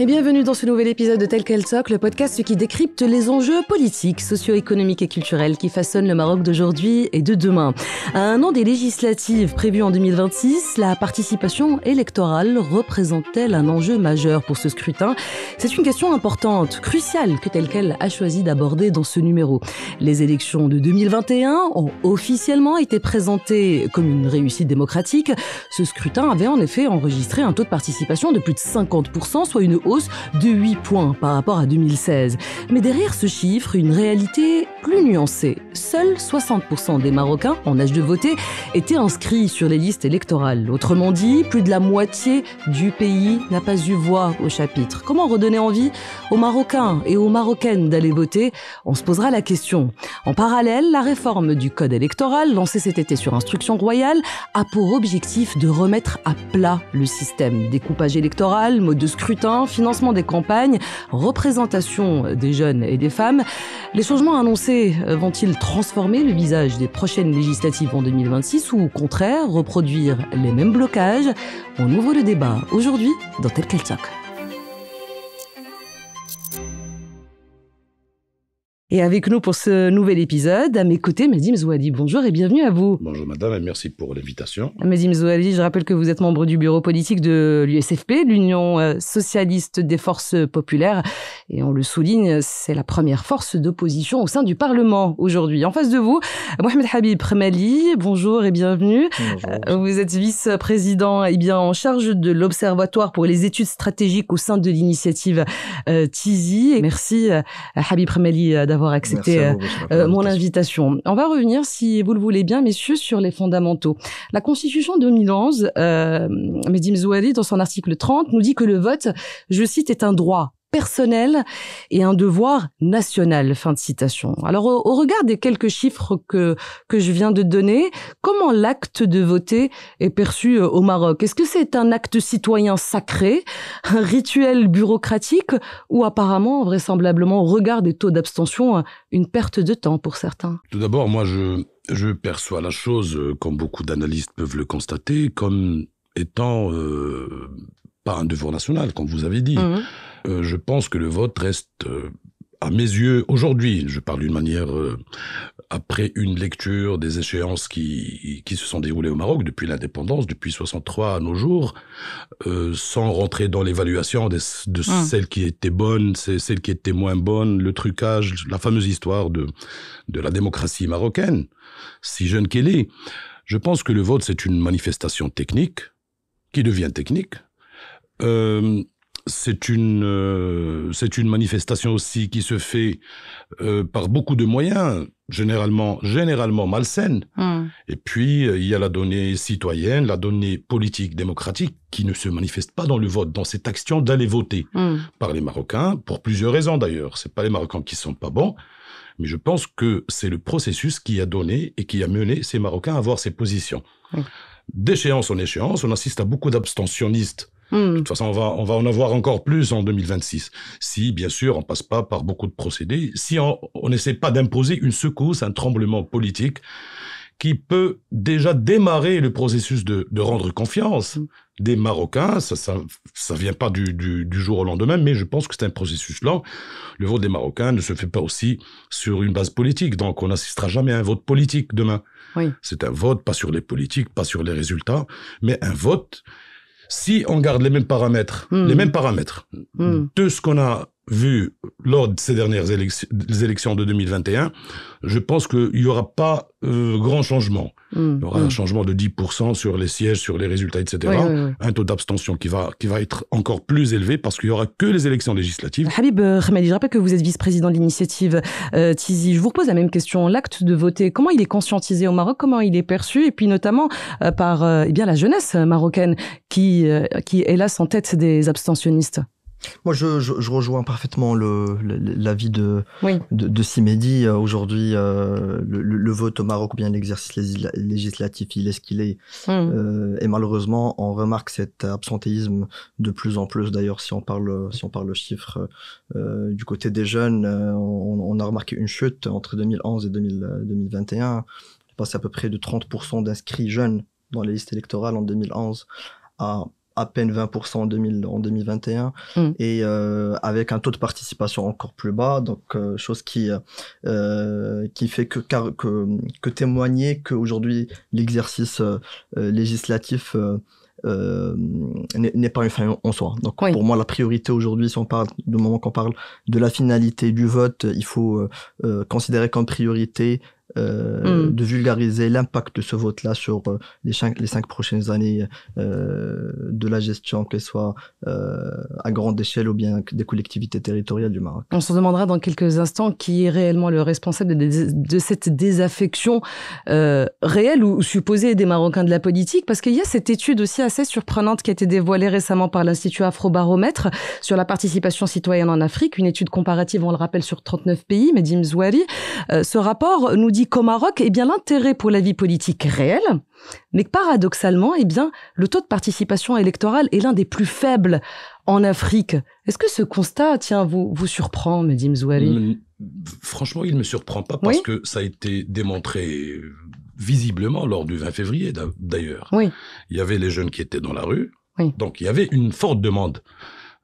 Et bienvenue dans ce nouvel épisode de Tel Quel Talk, le podcast qui décrypte les enjeux politiques, socio-économiques et culturels qui façonnent le Maroc d'aujourd'hui et de demain. À un an des législatives prévues en 2026, la participation électorale représente-t-elle un enjeu majeur pour ce scrutin ? C'est une question importante, cruciale, que Tel Quel a choisi d'aborder dans ce numéro. Les élections de 2021 ont officiellement été présentées comme une réussite démocratique. Ce scrutin avait en effet enregistré un taux de participation de plus de 50%, soit une hausse de 8 points par rapport à 2016. Mais derrière ce chiffre, une réalité plus nuancée. Seuls 60% des Marocains en âge de voter étaient inscrits sur les listes électorales. Autrement dit, plus de la moitié du pays n'a pas eu voix au chapitre. Comment redonner envie aux Marocains et aux Marocaines d'aller voter ? On se posera la question. En parallèle, la réforme du code électoral, lancée cet été sur instruction royale, a pour objectif de remettre à plat le système. Découpage électoral, mode de scrutin, financement des campagnes, représentation des jeunes et des femmes. Les changements annoncés vont-ils transformer le visage des prochaines législatives en 2026 ou au contraire reproduire les mêmes blocages ? On ouvre le débat aujourd'hui dans Tel Quel Talk. Et avec nous pour ce nouvel épisode, à mes côtés, Medim Zouadi. Bonjour et bienvenue à vous. Bonjour madame et merci pour l'invitation. Medim Zouadi, je rappelle que vous êtes membre du bureau politique de l'USFP, l'Union socialiste des forces populaires. Et on le souligne, c'est la première force d'opposition au sein du Parlement aujourd'hui. En face de vous, Mohamed Habib Remali, bonjour et bienvenue. Bonjour. Vous êtes vice-président en charge de l'Observatoire pour les études stratégiques au sein de l'initiative Tizi. Et merci Habib Remali d'avoir accepté mon invitation. On va revenir, si vous le voulez bien, messieurs, sur les fondamentaux. La Constitution 2011, Medim Zouadi, dans son article 30, nous dit que le vote, je cite, est un droit personnel et un devoir national. Fin de citation. Alors, au regard des quelques chiffres que je viens de donner, comment l'acte de voter est perçu au Maroc ? Est-ce que c'est un acte citoyen sacré, un rituel bureaucratique ou apparemment, vraisemblablement, au regard des taux d'abstention, une perte de temps pour certains ? Tout d'abord, moi, je perçois la chose, comme beaucoup d'analystes peuvent le constater, comme étant pas un devoir national, comme vous avez dit. Mmh. Je pense que le vote reste, à mes yeux, aujourd'hui, je parle d'une manière, après une lecture des échéances qui se sont déroulées au Maroc depuis l'indépendance, depuis 63 à nos jours, sans rentrer dans l'évaluation de celles qui étaient bonnes, celles qui étaient moins bonnes, le trucage, la fameuse histoire de la démocratie marocaine, si jeune qu'elle est. Je pense que le vote, c'est une manifestation technique, qui devient technique. C'est une manifestation aussi qui se fait par beaucoup de moyens, généralement malsaines. Et puis, il y a la donnée citoyenne, la donnée politique, démocratique, qui ne se manifeste pas dans le vote, dans cette action d'aller voter par les Marocains, pour plusieurs raisons d'ailleurs. C'est pas les Marocains qui sont pas bons, mais je pense que c'est le processus qui a donné et qui a mené ces Marocains à avoir ces positions. D'échéance en échéance, on assiste à beaucoup d'abstentionnistes. De toute façon, on va en avoir encore plus en 2026. Si, bien sûr, on passe pas par beaucoup de procédés, si on n'essaie pas d'imposer une secousse, un tremblement politique qui peut déjà démarrer le processus de rendre confiance des Marocains. Ça vient pas du jour au lendemain, mais je pense que c'est un processus lent. Le vote des Marocains ne se fait pas aussi sur une base politique, donc on n'assistera jamais à un vote politique demain. Oui. C'est un vote, pas sur les politiques, pas sur les résultats, mais un vote. Si on garde les mêmes paramètres de ce qu'on a vu lors de ces dernières élections de 2021, je pense qu'il n'y aura pas grand changement. Il y aura un changement de 10% sur les sièges, sur les résultats, etc. Oui. Un taux d'abstention qui va être encore plus élevé parce qu'il n'y aura que les élections législatives. Habib Remali, je rappelle que vous êtes vice-président de l'initiative Tizi. Je vous repose la même question. L'acte de voter, comment il est conscientisé au Maroc ? Comment il est perçu ? Et puis notamment par la jeunesse marocaine qui est hélas en tête des abstentionnistes. Moi, je rejoins parfaitement l'avis de Simedi. Aujourd'hui, le vote au Maroc ou bien l'exercice législatif, il est ce qu'il est. Et malheureusement, on remarque cet absentéisme de plus en plus. D'ailleurs, si on parle chiffres du côté des jeunes, on a remarqué une chute entre 2011 et 2021. On passe à peu près de 30% d'inscrits jeunes dans les listes électorales en 2011 à à peine 20% en 2021 et avec un taux de participation encore plus bas, donc chose qui fait que témoigner qu'aujourd'hui l'exercice législatif n'est pas une fin en soi. Donc pour moi la priorité aujourd'hui, si on parle du moment qu'on parle de la finalité du vote, il faut considérer comme priorité de vulgariser l'impact de ce vote-là sur les 5 prochaines années de la gestion, qu'elle soit à grande échelle ou bien des collectivités territoriales du Maroc. On se demandera dans quelques instants qui est réellement le responsable de cette désaffection réelle ou supposée des Marocains de la politique, parce qu'il y a cette étude aussi assez surprenante qui a été dévoilée récemment par l'Institut Afrobaromètre sur la participation citoyenne en Afrique, une étude comparative, on le rappelle, sur 39 pays, Mehdi Mzouari. Ce rapport nous dit qu'au Maroc, eh bien, l'intérêt pour la vie politique est réel, mais que paradoxalement, eh bien, le taux de participation électorale est l'un des plus faibles en Afrique. Est-ce que ce constat, vous surprend, Mehdi Mzouari ? Franchement, il ne me surprend pas parce que ça a été démontré visiblement lors du 20 février, d'ailleurs. Oui. Il y avait les jeunes qui étaient dans la rue, donc il y avait une forte demande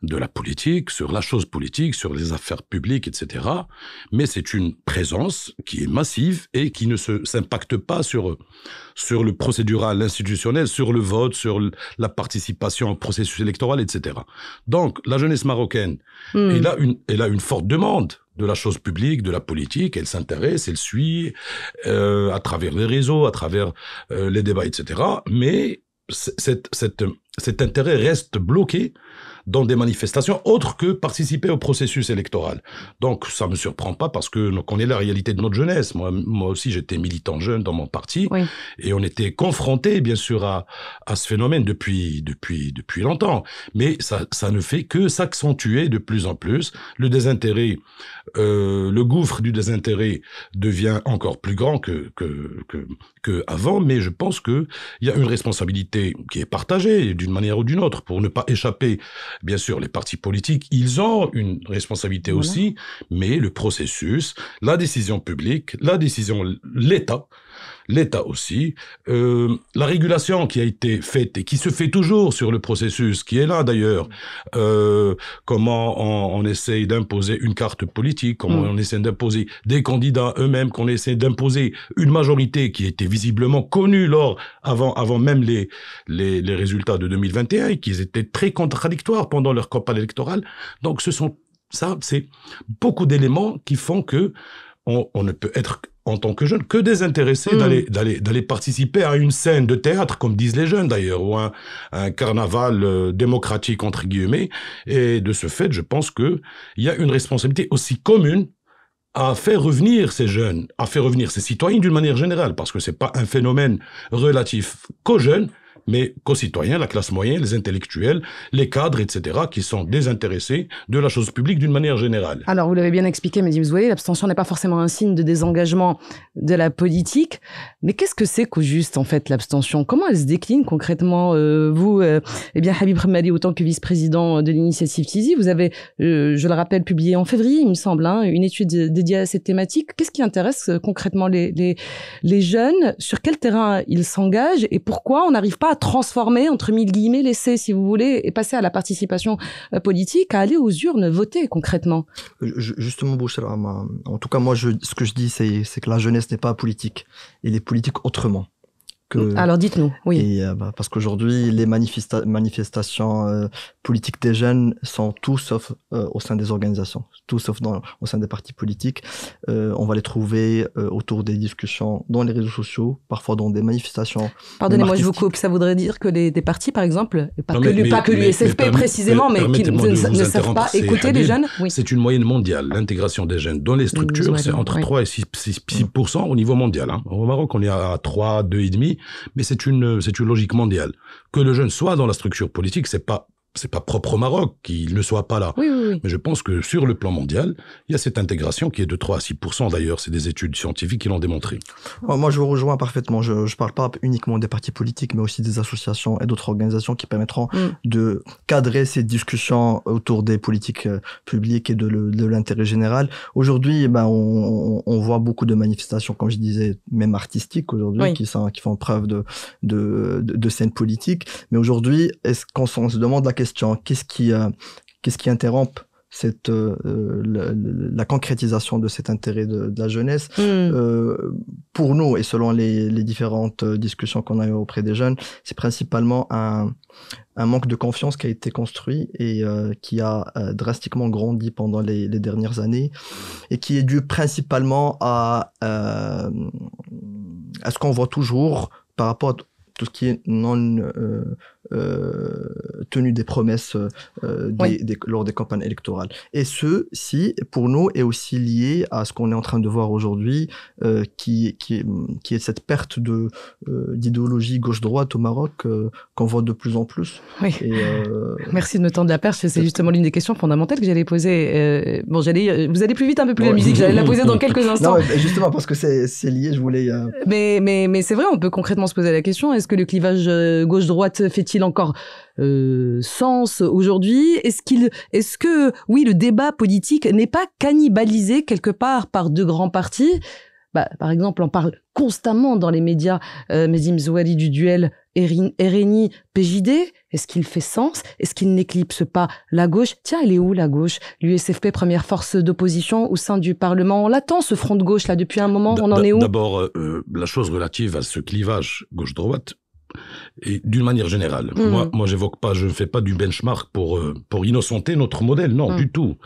de la politique, sur la chose politique, sur les affaires publiques, etc. Mais c'est une présence qui est massive et qui ne s'impacte pas sur le procédural, l'institutionnel, sur le vote, sur la participation au processus électoral, etc. Donc, la jeunesse marocaine, elle a une forte demande de la chose publique, de la politique, elle s'intéresse, elle suit à travers les réseaux, à travers les débats, etc. Mais cet intérêt reste bloqué dans des manifestations autres que participer au processus électoral. Donc, ça me surprend pas parce que on connaît la réalité de notre jeunesse. Moi aussi, j'étais militant jeune dans mon parti et on était confrontés, bien sûr, à ce phénomène depuis longtemps. Mais ça ne fait que s'accentuer de plus en plus. Le désintérêt, le gouffre du désintérêt devient encore plus grand que avant, mais je pense que il y a une responsabilité qui est partagée d'une manière ou d'une autre pour ne pas échapper. Bien sûr, les partis politiques, ils ont une responsabilité aussi, mais le processus, la décision publique, l'État aussi, la régulation qui a été faite et qui se fait toujours sur le processus, qui est là d'ailleurs, comment on essaye d'imposer une carte politique, comment on essaie d'imposer des candidats eux-mêmes, qu'on essaie d'imposer une majorité qui était visiblement connue avant même les résultats de 2021 et qui étaient très contradictoires pendant leur campagne électorale. Donc c'est beaucoup d'éléments qui font que on ne peut être en tant que jeune que désintéressé d'aller participer à une scène de théâtre, comme disent les jeunes d'ailleurs, ou un carnaval démocratique entre guillemets. Et de ce fait, je pense que il y a une responsabilité aussi commune à faire revenir ces jeunes, à faire revenir ces citoyens d'une manière générale, parce que c'est pas un phénomène relatif qu'aux jeunes, mais qu'aux citoyens, la classe moyenne, les intellectuels, les cadres, etc., qui sont désintéressés de la chose publique d'une manière générale. Alors, vous l'avez bien expliqué, Mehdi Mzouari, l'abstention n'est pas forcément un signe de désengagement de la politique, mais qu'est-ce que c'est qu'au juste, en fait, l'abstention ? Comment elle se décline concrètement ? Vous, Habib Remmali, autant que vice-président de l'initiative Tizi, vous avez, je le rappelle, publié en février, il me semble, une étude dédiée à cette thématique. Qu'est-ce qui intéresse concrètement les jeunes ? Sur quel terrain ils s'engagent ? Et pourquoi on n'arrive pas à transformer, entre mille guillemets, l'essai, si vous voulez, et passer à la participation politique, à aller aux urnes, voter concrètement? Justement, Bouchra, en tout cas, moi, ce que je dis, c'est que la jeunesse n'est pas politique. Elle est politique autrement. Alors dites-nous, oui. Et, parce qu'aujourd'hui, les manifestations politiques des jeunes sont tout sauf au sein des organisations, tout sauf au sein des partis politiques. On va les trouver autour des discussions dans les réseaux sociaux, parfois dans des manifestations. Pardonnez-moi, je vous coupe. Ça voudrait dire que des partis, par exemple, pas que l'USFP précisément, mais qui ne savent pas écouter les jeunes. Oui. C'est une moyenne mondiale. L'intégration des jeunes dans les structures, c'est entre 3 et 6% au niveau mondial. Au Maroc, on est à 3, 2,5%. Mais c'est une logique mondiale. Que le jeune soit dans la structure politique, c'est pas c'est pas propre au Maroc qu'il ne soit pas là. Oui. Mais je pense que sur le plan mondial, il y a cette intégration qui est de 3 à 6%. D'ailleurs, c'est des études scientifiques qui l'ont démontré. Moi, je vous rejoins parfaitement. Je parle pas uniquement des partis politiques, mais aussi des associations et d'autres organisations qui permettront de cadrer ces discussions autour des politiques publiques et de l'intérêt général. Aujourd'hui, on voit beaucoup de manifestations, comme je disais, même artistiques aujourd'hui, qui font preuve de scène politique. Mais aujourd'hui, est-ce qu'on se demande la question, qu'est-ce qui interrompt la concrétisation de cet intérêt de la jeunesse? Pour nous, et selon les différentes discussions qu'on a eues auprès des jeunes, c'est principalement un manque de confiance qui a été construit et qui a drastiquement grandi pendant les dernières années, et qui est dû principalement à ce qu'on voit toujours par rapport à tout ce qui est tenue des promesses lors des campagnes électorales. Et ceci, pour nous, est aussi lié à ce qu'on est en train de voir aujourd'hui, qui est cette perte d'idéologie gauche-droite au Maroc, qu'on voit de plus en plus. Oui. Merci de me tendre la perche, c'est justement l'une des questions fondamentales que j'allais poser. Vous allez plus vite, un peu plus la musique, j'allais la poser dans quelques instants. Non, justement, parce que c'est lié, je voulais... Mais c'est vrai, on peut concrètement se poser la question, est-ce que le clivage gauche-droite fait-il encore sens aujourd'hui? Est-ce que le débat politique n'est pas cannibalisé quelque part par deux grands partis? Par exemple, on parle constamment dans les médias, Medim Zouali, du duel RNI-PJD. Est-ce qu'il fait sens? Est-ce qu'il n'éclipse pas la gauche? Tiens, elle est où la gauche? L'USFP, première force d'opposition au sein du Parlement. On l'attend, ce front de gauche là depuis un moment. On en est où? D'abord, la chose relative à ce clivage gauche-droite, et d'une manière générale, moi je ne fais pas du benchmark pour innocenter notre modèle, non, du tout.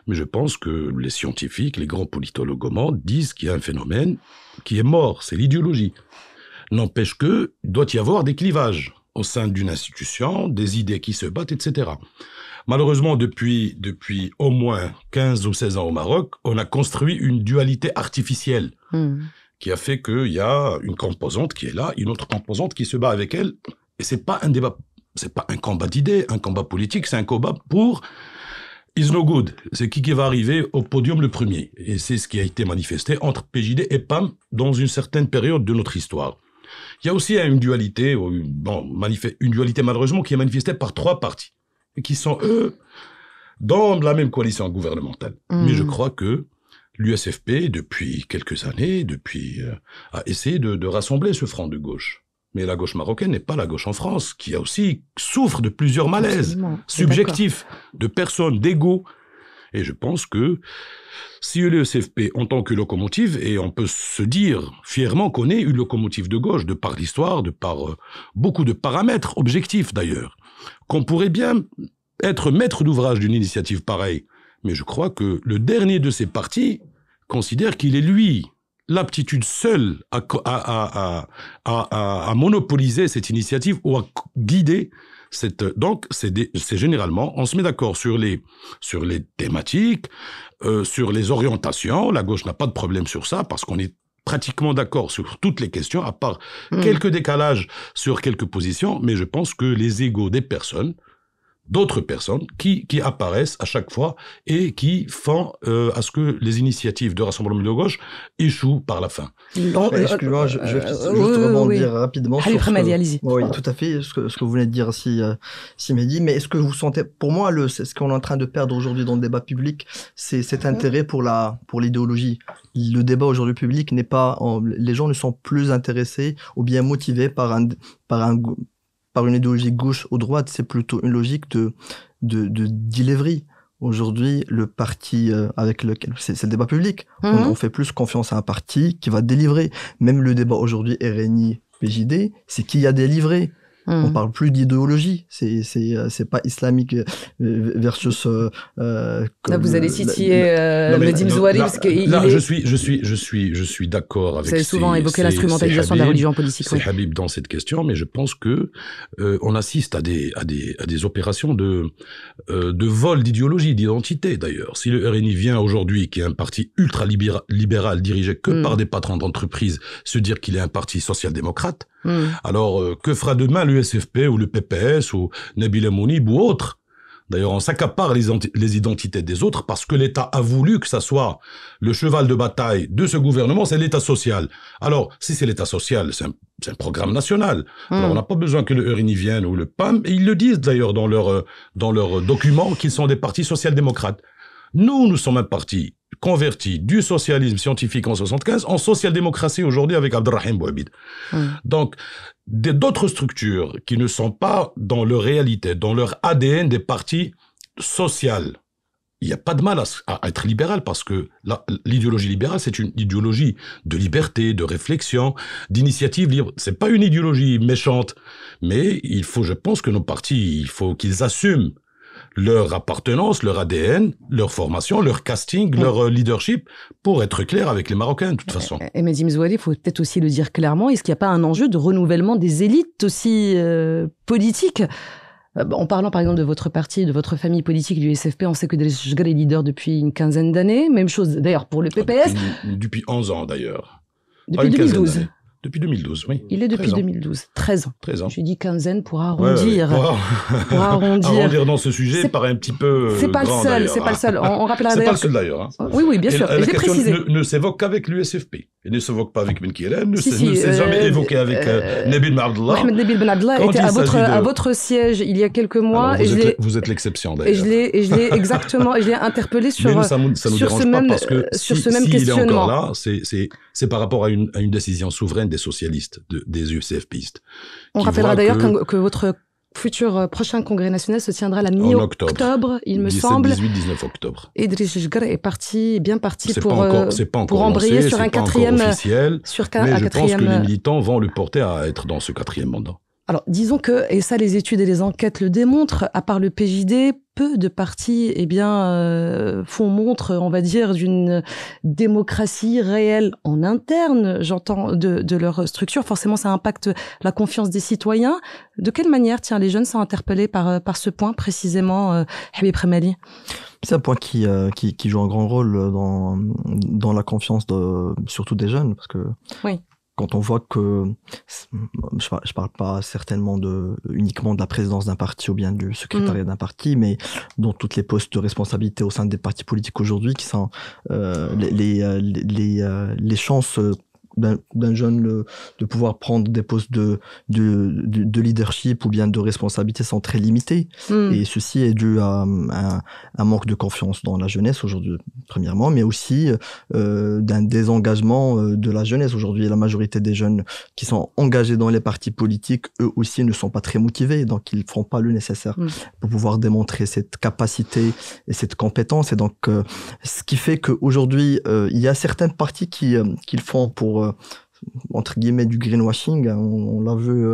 Mais je pense que les scientifiques, les grands politologues au monde disent qu'il y a un phénomène qui est mort, c'est l'idéologie. N'empêche que doit y avoir des clivages au sein d'une institution, des idées qui se battent, etc. Malheureusement, depuis au moins 15 ou 16 ans au Maroc, on a construit une dualité artificielle. Qui a fait qu'il y a une composante qui est là, une autre composante qui se bat avec elle. Et c'est pas un débat, c'est pas un combat d'idées, un combat politique, c'est un combat pour is no good. C'est qui va arriver au podium le premier. Et c'est ce qui a été manifesté entre PJD et PAM dans une certaine période de notre histoire. Il y a aussi une dualité, une dualité malheureusement qui est manifestée par 3 partis. Et qui sont, eux, dans la même coalition gouvernementale. Mais je crois que l'USFP, depuis quelques années, a essayé de rassembler ce front de gauche. Mais la gauche marocaine n'est pas la gauche en France, qui a aussi souffre de plusieurs malaises subjectifs, de personnes, d'ego. Et je pense que si l'USFP, en tant que locomotive, et on peut se dire fièrement qu'on est une locomotive de gauche, de par l'histoire, de par beaucoup de paramètres objectifs d'ailleurs, qu'on pourrait bien être maître d'ouvrage d'une initiative pareille. Mais je crois que le dernier de ces partis considère qu'il est, lui, l'aptitude seule à monopoliser cette initiative ou à guider cette... Donc, c'est généralement, on se met d'accord sur les thématiques, sur les orientations. La gauche n'a pas de problème sur ça parce qu'on est pratiquement d'accord sur toutes les questions, à part quelques décalages sur quelques positions. Mais je pense que les égos des personnes, d'autres personnes qui apparaissent à chaque fois et qui font à ce que les initiatives de rassemblement de gauche échouent par la fin. Excuse-moi, je vais juste rebondir rapidement sur oui, tout à fait, ce que vous venez de dire si Mehdi, mais est-ce que vous sentez, pour moi, ce qu'on est en train de perdre aujourd'hui dans le débat public, c'est cet intérêt pour l'idéologie. Le débat aujourd'hui public n'est pas, les gens ne sont plus intéressés ou bien motivés par une idéologie gauche ou droite, c'est plutôt une logique de delivery. Aujourd'hui, le parti avec lequel... C'est le débat public. On fait plus confiance à un parti qui va délivrer. Même le débat aujourd'hui RNI-PJD, c'est qui a délivré. On parle plus d'idéologie. C'est pas islamique versus. Là, vous allez citer Medim Zouali parce que je suis d'accord avec. Vous avez souvent évoqué l'instrumentalisation de la religion politique. C'est Habib dans cette question, mais je pense que on assiste à des opérations de vol d'idéologie, d'identité d'ailleurs. Si le RNI vient aujourd'hui, qui est un parti ultra libéral dirigé que par des patrons d'entreprise, se dire qu'il est un parti social-démocrate, alors que fera demain le l'USFP ou le PPS ou Nabil Mounib ou autres. D'ailleurs, on s'accapare les identités des autres parce que l'État a voulu que ça soit le cheval de bataille de ce gouvernement, c'est l'État social. Alors, si c'est l'État social, c'est un programme national. Alors, on n'a pas besoin que le RNI vienne ou le PAM, et ils le disent d'ailleurs dans leur document qu'ils sont des partis social-démocrates. Nous sommes un parti converti du socialisme scientifique en 75 en social-démocratie aujourd'hui avec Abdelrahim Bouhabid. Donc, d'autres structures qui ne sont pas dans leur réalité, dans leur ADN des partis sociaux. Il n'y a pas de mal à être libéral parce que l'idéologie libérale, c'est une idéologie de liberté, de réflexion, d'initiative libre. C'est pas une idéologie méchante, mais je pense que nos partis, il faut qu'ils assument leur appartenance, leur ADN, leur formation, leur casting, leur leadership, pour être clair avec les Marocains, de toute façon. Et Mehdi Mzouali, il faut peut-être aussi le dire clairement, est-ce qu'il n'y a pas un enjeu de renouvellement des élites aussi politiques ? En parlant par exemple de votre parti, de votre famille politique du SFP, on sait que Driss Chgar est leader depuis une quinzaine d'années. Même chose d'ailleurs pour le PPS. Depuis 11 ans d'ailleurs. Depuis 2012. Depuis 2012, oui. Il est depuis 2012. 13 ans. 13 ans. J'ai dit quinzaine pour arrondir. Pour arrondir dans ce sujet paraît un petit peu c'est pas grand, le seul, c'est pas le seul. On rappellera d'ailleurs. C'est pas le seul d'ailleurs. Oui, bien sûr. La question ne s'évoque qu'avec l'USFP. Elle ne s'évoque pas avec Ben Khélen, ne s'est jamais évoqué avec Nabil Ben Abdallah. Mohamed Nabil Ben Abdallah était à votre siège il y a quelques mois. Alors, vous êtes l'exception d'ailleurs. Et je l'ai exactement, je l'ai interpellé sur ce même questionnement. Il est encore là, c'est par rapport à une décision souveraine des socialistes, des USFPistes. On rappellera d'ailleurs que votre futur prochain congrès national se tiendra la mi-octobre, il me semble. 18-19 octobre. Et Driss Chgar est bien parti pour embrayer sur un quatrième officiel, mais je pense que les militants vont le porter à être dans ce quatrième mandat. Alors, disons que, et ça les études et les enquêtes le démontrent, à part le PJD, peu de partis font montre, on va dire, d'une démocratie réelle en interne, j'entends, de leur structure. Forcément, ça impacte la confiance des citoyens. De quelle manière, les jeunes sont interpellés par ce point précisément, Habib Remali ? C'est un point qui joue un grand rôle dans la confiance surtout des jeunes, parce que... Oui. Quand on voit que, je parle pas certainement uniquement de la présidence d'un parti ou bien du secrétariat d'un parti, mais dans toutes les postes de responsabilité au sein des partis politiques aujourd'hui, qui sont les chances d'un jeune de pouvoir prendre des postes de leadership ou bien de responsabilité sont très limités. Et ceci est dû à un manque de confiance dans la jeunesse aujourd'hui, premièrement, mais aussi d'un désengagement de la jeunesse. Aujourd'hui, la majorité des jeunes qui sont engagés dans les partis politiques, eux aussi ne sont pas très motivés, donc ils ne feront pas le nécessaire pour pouvoir démontrer cette capacité et cette compétence. Et donc, ce qui fait qu'aujourd'hui, il y a certains partis qui le font pour entre guillemets du greenwashing, on l'a vu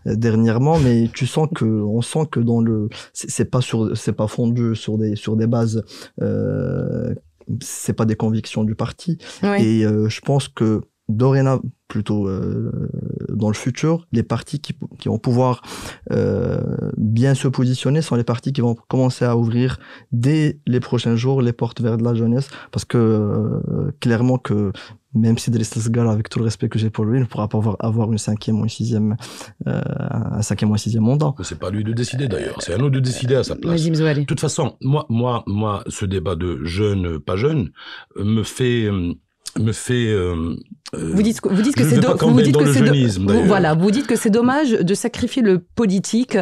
dernièrement, mais on sent que c'est pas fondu sur des bases, c'est pas des convictions du parti. Oui. Et je pense que dorénavant, plutôt dans le futur, les partis qui vont pouvoir bien se positionner sont les partis qui vont commencer à ouvrir dès les prochains jours les portes vers de la jeunesse, parce que clairement que même si Driss Chgar, avec tout le respect que j'ai pour lui, ne pourra pas avoir un cinquième ou un sixième mandat. Mais c'est pas lui de décider d'ailleurs, c'est à nous de décider à sa place. De toute façon, moi, ce débat de jeune, pas jeune, me fait vous dites que c'est dommage de sacrifier le politique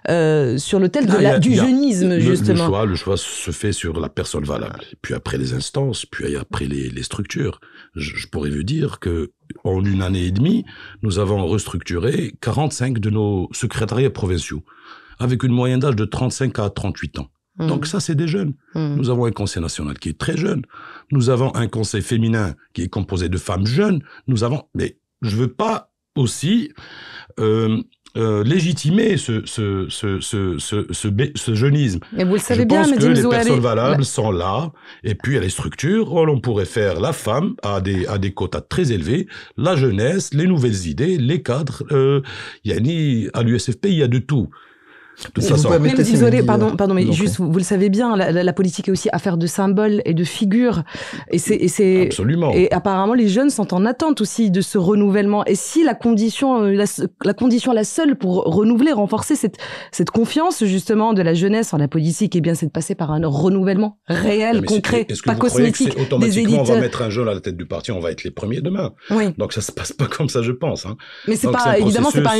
sur l'autel du jeunisme, justement. Le choix se fait sur la personne valable, puis après les instances, puis après les structures. Je pourrais vous dire que en une année et demie, nous avons restructuré 45 de nos secrétariats provinciaux, avec une moyenne d'âge de 35 à 38 ans. Donc ça, c'est des jeunes. Nous avons un conseil national qui est très jeune. Nous avons un conseil féminin qui est composé de femmes jeunes. Mais je veux pas aussi légitimer ce jeunisme. Mais vous le savez bien, je pense que les personnes valables sont là. Et puis, il y a les structures. On pourrait faire la femme à des quotas très élevés, la jeunesse, les nouvelles idées, les cadres. À l'USFP, il y a de tout. Pardon, mais juste, vous le savez bien, la politique est aussi affaire de symboles et de figures. Absolument. Et apparemment, les jeunes sont en attente aussi de ce renouvellement. Et si la condition la seule pour renouveler, renforcer cette confiance, justement, de la jeunesse en la politique, eh bien, c'est de passer par un renouvellement réel, concret, pas cosmétique, des élites. Automatiquement, on va mettre un jeune à la tête du parti, on va être les premiers demain. Oui. Donc, ça se passe pas comme ça, je pense. Hein. Mais c'est pas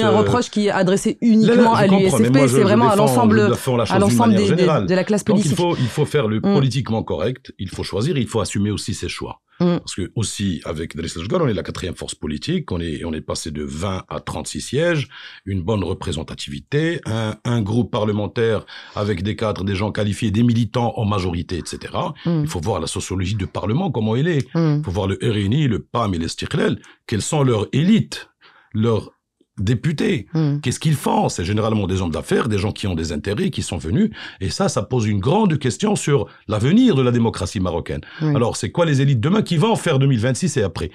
un reproche qui est adressé uniquement à l'USFP, c'est vraiment à l'ensemble de la classe politique. Donc il faut faire le politiquement correct, il faut choisir, il faut assumer aussi ses choix. Parce que aussi, avec Driss El Jeghal, on est la 4e force politique, on est passé de 20 à 36 sièges, une bonne représentativité, un groupe parlementaire avec des cadres, des gens qualifiés, des militants en majorité, etc. Il faut voir la sociologie du Parlement, comment elle est. Il faut voir le RNI, le PAM et l'Istiqlal, quelles sont leurs élites, leurs députés. Qu'est-ce qu'ils font? C'est généralement des hommes d'affaires, des gens qui ont des intérêts, qui sont venus. Et ça pose une grande question sur l'avenir de la démocratie marocaine. Alors, c'est quoi les élites demain qui vont faire 2026 et après?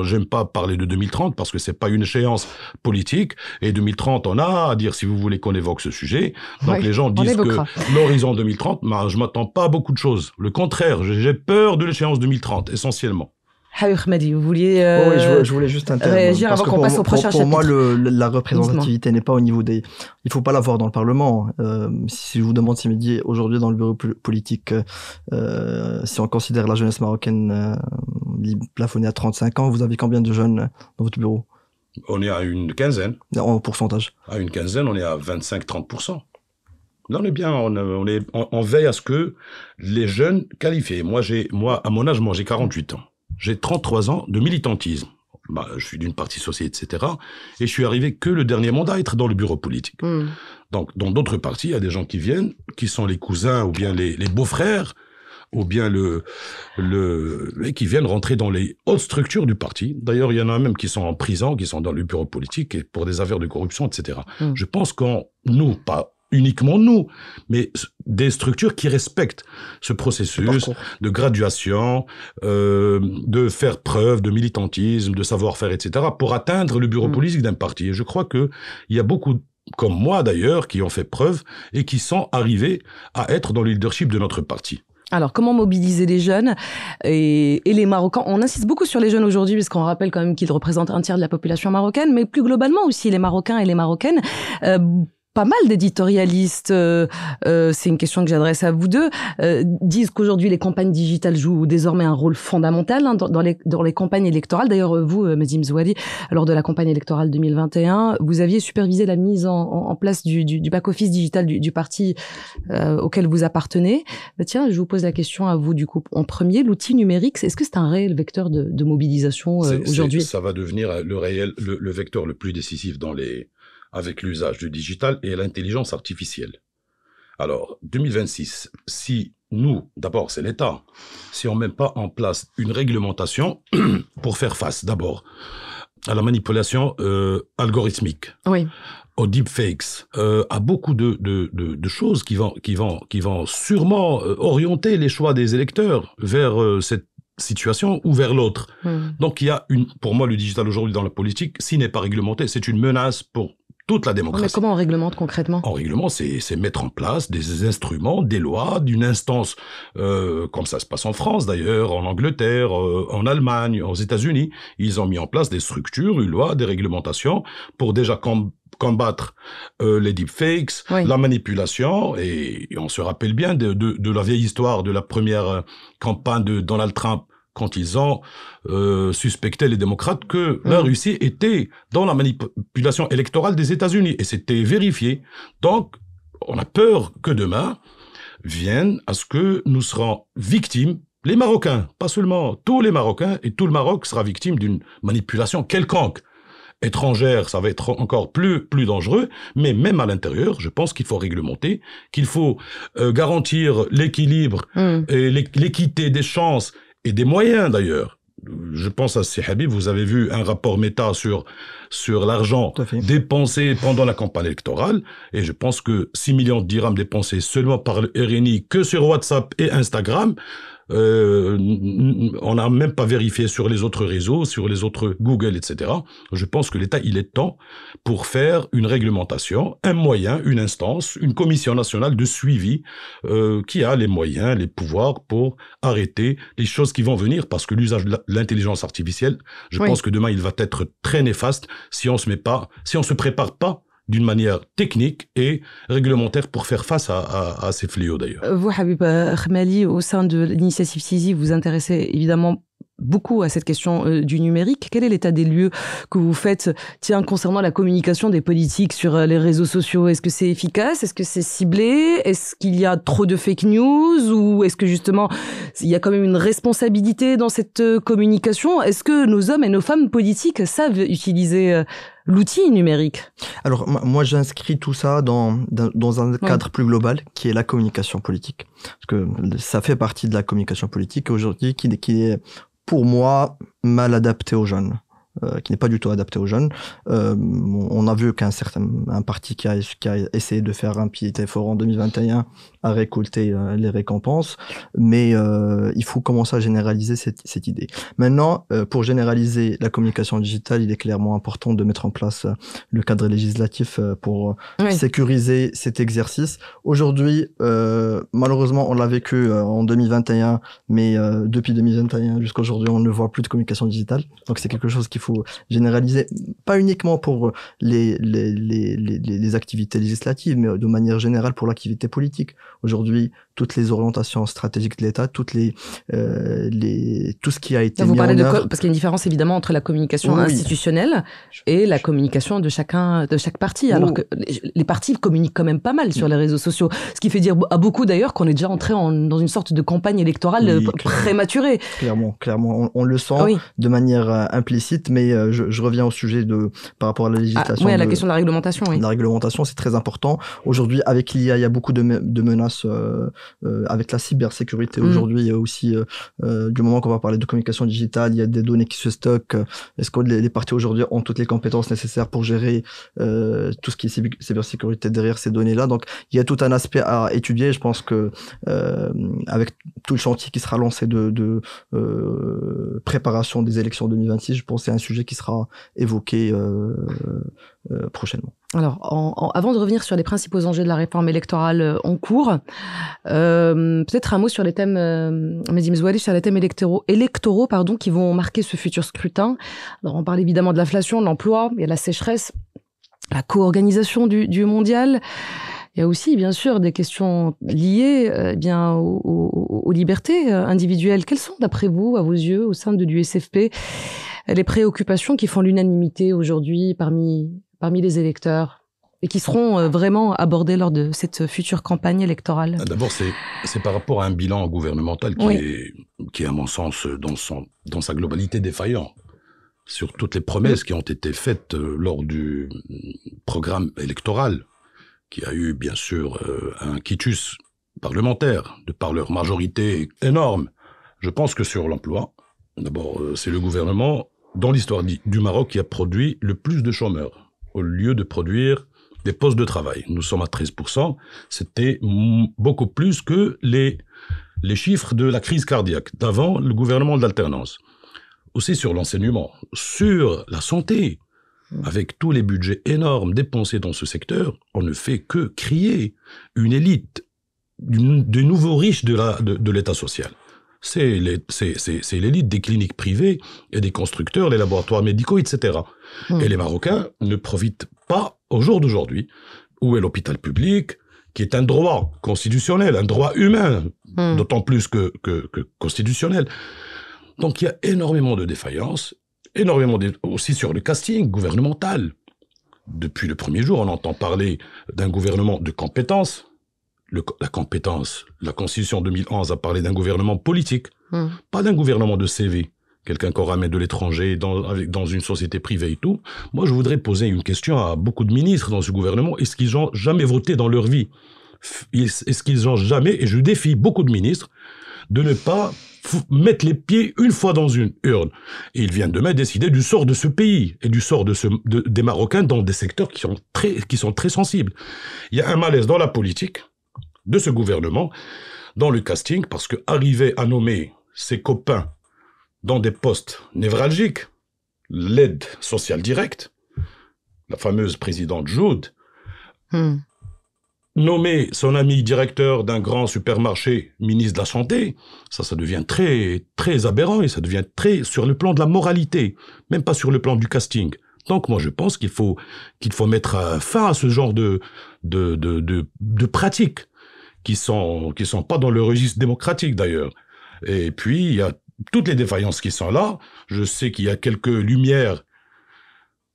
J'aime pas parler de 2030 parce que c'est pas une échéance politique. Et 2030, on a à dire si vous voulez qu'on évoque ce sujet. Donc, les gens disent que l'horizon 2030, je m'attends pas à beaucoup de choses. Le contraire, j'ai peur de l'échéance 2030, essentiellement. Habib Ahmadi, vous vouliez oui, je voulais juste réagir avant qu'on passe au prochain chapitre. Pour moi, la représentativité n'est pas au niveau des... Il faut pas l'avoir dans le Parlement. Si je vous demande si midi, aujourd'hui, dans le bureau politique, si on considère la jeunesse marocaine plafonnée à 35 ans, vous avez combien de jeunes dans votre bureau? On est à une quinzaine. En pourcentage? À une quinzaine, on est à 25-30%. Là, on est bien, on veille à ce que les jeunes qualifiés. Moi, à mon âge, j'ai 48 ans. J'ai 33 ans de militantisme. Je suis d'une partie sociale, etc. Et je suis arrivé que le dernier mandat à être dans le bureau politique. Donc, dans d'autres partis, il y a des gens qui viennent, qui sont les cousins ou bien les beaux-frères, ou bien qui viennent rentrer dans les hautes structures du parti. D'ailleurs, il y en a même qui sont en prison, qui sont dans le bureau politique et pour des affaires de corruption, etc. Je pense pas uniquement nous, mais des structures qui respectent ce processus de graduation, de faire preuve de militantisme, de savoir-faire, etc., pour atteindre le bureau politique d'un parti. Et je crois qu'il y a beaucoup, comme moi d'ailleurs, qui ont fait preuve et qui sont arrivés à être dans le leadership de notre parti. Alors, comment mobiliser les jeunes et les Marocains? On insiste beaucoup sur les jeunes aujourd'hui, puisqu'on rappelle quand même qu'ils représentent un tiers de la population marocaine, mais plus globalement aussi les Marocains et les Marocaines. Pas mal d'éditorialistes, c'est une question que j'adresse à vous deux, disent qu'aujourd'hui les campagnes digitales jouent désormais un rôle fondamental dans les campagnes électorales. D'ailleurs, vous, Mehdi Mzouali, lors de la campagne électorale 2021, vous aviez supervisé la mise en place du back-office digital du parti auquel vous appartenez. Tiens, je vous pose la question à vous du coup. En premier, l'outil numérique, est-ce que c'est un réel vecteur de mobilisation aujourd'hui? Ça va devenir le vecteur le plus décisif avec l'usage du digital et l'intelligence artificielle. Alors, 2026, si nous, d'abord, c'est l'État, si on ne met pas en place une réglementation pour faire face, d'abord, à la manipulation algorithmique, aux deepfakes, à beaucoup de choses qui vont sûrement orienter les choix des électeurs vers cette situation ou vers l'autre. Donc, il y a pour moi, le digital aujourd'hui dans la politique, s'il n'est pas réglementé, c'est une menace pour toute la démocratie. Mais comment on réglemente concrètement? En règlement, c'est mettre en place des instruments, des lois, d'une instance, comme ça se passe en France d'ailleurs, en Angleterre, en Allemagne, aux États-Unis. Ils ont mis en place des structures, une loi, des réglementations pour déjà combattre les deepfakes, la manipulation, et on se rappelle bien de la vieille histoire de la première campagne de Donald Trump, quand ils ont suspecté les démocrates que la Russie était dans la manipulation électorale des États-Unis. Et c'était vérifié. Donc, on a peur que demain vienne à ce que nous serons victimes, les Marocains, pas seulement tous les Marocains, et tout le Maroc sera victime d'une manipulation quelconque. Étrangère, ça va être encore plus dangereux, mais même à l'intérieur, je pense qu'il faut réglementer, qu'il faut garantir l'équilibre et l'équité des chances et des moyens d'ailleurs. Je pense à Habib, vous avez vu un rapport méta sur l'argent dépensé pendant la campagne électorale, et je pense que 6 millions de dirhams dépensés seulement par le RNI que sur WhatsApp et Instagram, On n'a même pas vérifié sur les autres réseaux, sur les autres Google, etc. Je pense que l'État, il est temps pour faire une réglementation, un moyen, une instance, une commission nationale de suivi qui a les moyens, les pouvoirs pour arrêter les choses qui vont venir, parce que l'usage de l'intelligence artificielle, je pense que demain, il va être très néfaste si on se prépare pas d'une manière technique et réglementaire pour faire face à ces fléaux d'ailleurs. Vous, Habib Khemali, au sein de l'initiative Tizi, vous intéressez évidemment beaucoup à cette question du numérique. Quel est l'état des lieux que vous faites concernant la communication des politiques sur les réseaux sociaux? Est-ce que c'est efficace? Est-ce que c'est ciblé? Est-ce qu'il y a trop de fake news? Ou est-ce que justement, il y a quand même une responsabilité dans cette communication? Est-ce que nos hommes et nos femmes politiques savent utiliser l'outil numérique? Alors, moi, j'inscris tout ça dans un cadre plus global, qui est la communication politique. Parce que ça fait partie de la communication politique aujourd'hui, qui est, pour moi, mal adapté aux jeunes. Qui n'est pas du tout adapté aux jeunes. On a vu un parti qui a essayé de faire un petit effort en 2021 à récolter les récompenses, mais il faut commencer à généraliser cette idée. Maintenant, pour généraliser la communication digitale, il est clairement important de mettre en place le cadre législatif pour sécuriser cet exercice. Aujourd'hui, malheureusement, on l'a vécu en 2021, mais depuis 2021 jusqu'à aujourd'hui, on ne voit plus de communication digitale. Donc c'est quelque chose qu'il faut généraliser, pas uniquement pour les activités législatives, mais de manière générale pour l'activité politique. Aujourd'hui, toutes les orientations stratégiques de l'État, tout ce qui a été mis en œuvre. Parce qu'il y a une différence évidemment entre la communication institutionnelle et la communication de chaque parti. Alors que les partis communiquent quand même pas mal sur les réseaux sociaux. Ce qui fait dire à beaucoup d'ailleurs qu'on est déjà entré dans une sorte de campagne électorale prématurée. Clairement, on le sent de manière implicite, mais je reviens au sujet par rapport à la législation. À la question de la réglementation. La réglementation, c'est très important. Aujourd'hui, avec l'IA, il y a beaucoup de menaces avec la cybersécurité. Aujourd'hui, aussi, du moment qu'on va parler de communication digitale, il y a des données qui se stockent. Est-ce que les partis aujourd'hui ont toutes les compétences nécessaires pour gérer tout ce qui est cybersécurité derrière ces données-là? Donc, il y a tout un aspect à étudier. Je pense que avec tout le chantier qui sera lancé de préparation des élections 2026, je pense que c'est un sujet qui sera évoqué prochainement. Alors, avant de revenir sur les principaux enjeux de la réforme électorale en cours, peut-être un mot sur les thèmes, Mehdi Mezouali, sur les thèmes électoraux qui vont marquer ce futur scrutin. Alors, on parle évidemment de l'inflation, de l'emploi, il y a la sécheresse, la co-organisation du mondial. Il y a aussi, bien sûr, des questions liées aux libertés individuelles. Quelles sont, d'après vous, à vos yeux, au sein de l'USFP, les préoccupations qui font l'unanimité aujourd'hui parmi les électeurs et qui seront vraiment abordées lors de cette future campagne électorale? D'abord, c'est par rapport à un bilan gouvernemental qui est, à mon sens, dans sa globalité défaillant. Sur toutes les promesses qui ont été faites lors du programme électoral, qui a eu, bien sûr, un quitus parlementaire, de par leur majorité énorme. Je pense que sur l'emploi, d'abord, c'est le gouvernement, dans l'histoire du Maroc, qui a produit le plus de chômeurs, au lieu de produire des postes de travail. Nous sommes à 13%, c'était beaucoup plus que les chiffres de la crise cardiaque, d'avant le gouvernement de l'alternance. Aussi sur l'enseignement, sur la santé. Avec tous les budgets énormes dépensés dans ce secteur, on ne fait que créer une élite, de nouveaux riches de l'État social. C'est l'élite des cliniques privées et des constructeurs, les laboratoires médicaux, etc. Et les Marocains ne profitent pas au jour d'aujourd'hui, où est l'hôpital public, qui est un droit constitutionnel, un droit humain, d'autant plus que constitutionnel. Donc il y a énormément de défaillances, aussi sur le casting gouvernemental. Depuis le premier jour, on entend parler d'un gouvernement de compétences. La compétence, la Constitution 2011 a parlé d'un gouvernement politique, pas d'un gouvernement de CV. Quelqu'un qu'on ramène de l'étranger dans une société privée et tout. Moi, je voudrais poser une question à beaucoup de ministres dans ce gouvernement. Est-ce qu'ils ont jamais voté dans leur vie? Est-ce qu'ils ont jamais, et je défie beaucoup de ministres, de ne pas mettre les pieds une fois dans une urne. Et ils viennent demain décider du sort de ce pays et du sort des Marocains dans des secteurs qui sont très sensibles. Il y a un malaise dans la politique de ce gouvernement, dans le casting, parce que arriver à nommer ses copains dans des postes névralgiques, l'aide sociale directe, la fameuse présidente Joud, nommer son ami directeur d'un grand supermarché, ministre de la Santé, ça devient très, très aberrant et ça devient très sur le plan de la moralité, même pas sur le plan du casting. Donc moi je pense qu'il faut mettre fin à ce genre de pratiques qui sont pas dans le registre démocratique d'ailleurs. Et puis il y a toutes les défaillances qui sont là. Je sais qu'il y a quelques lumières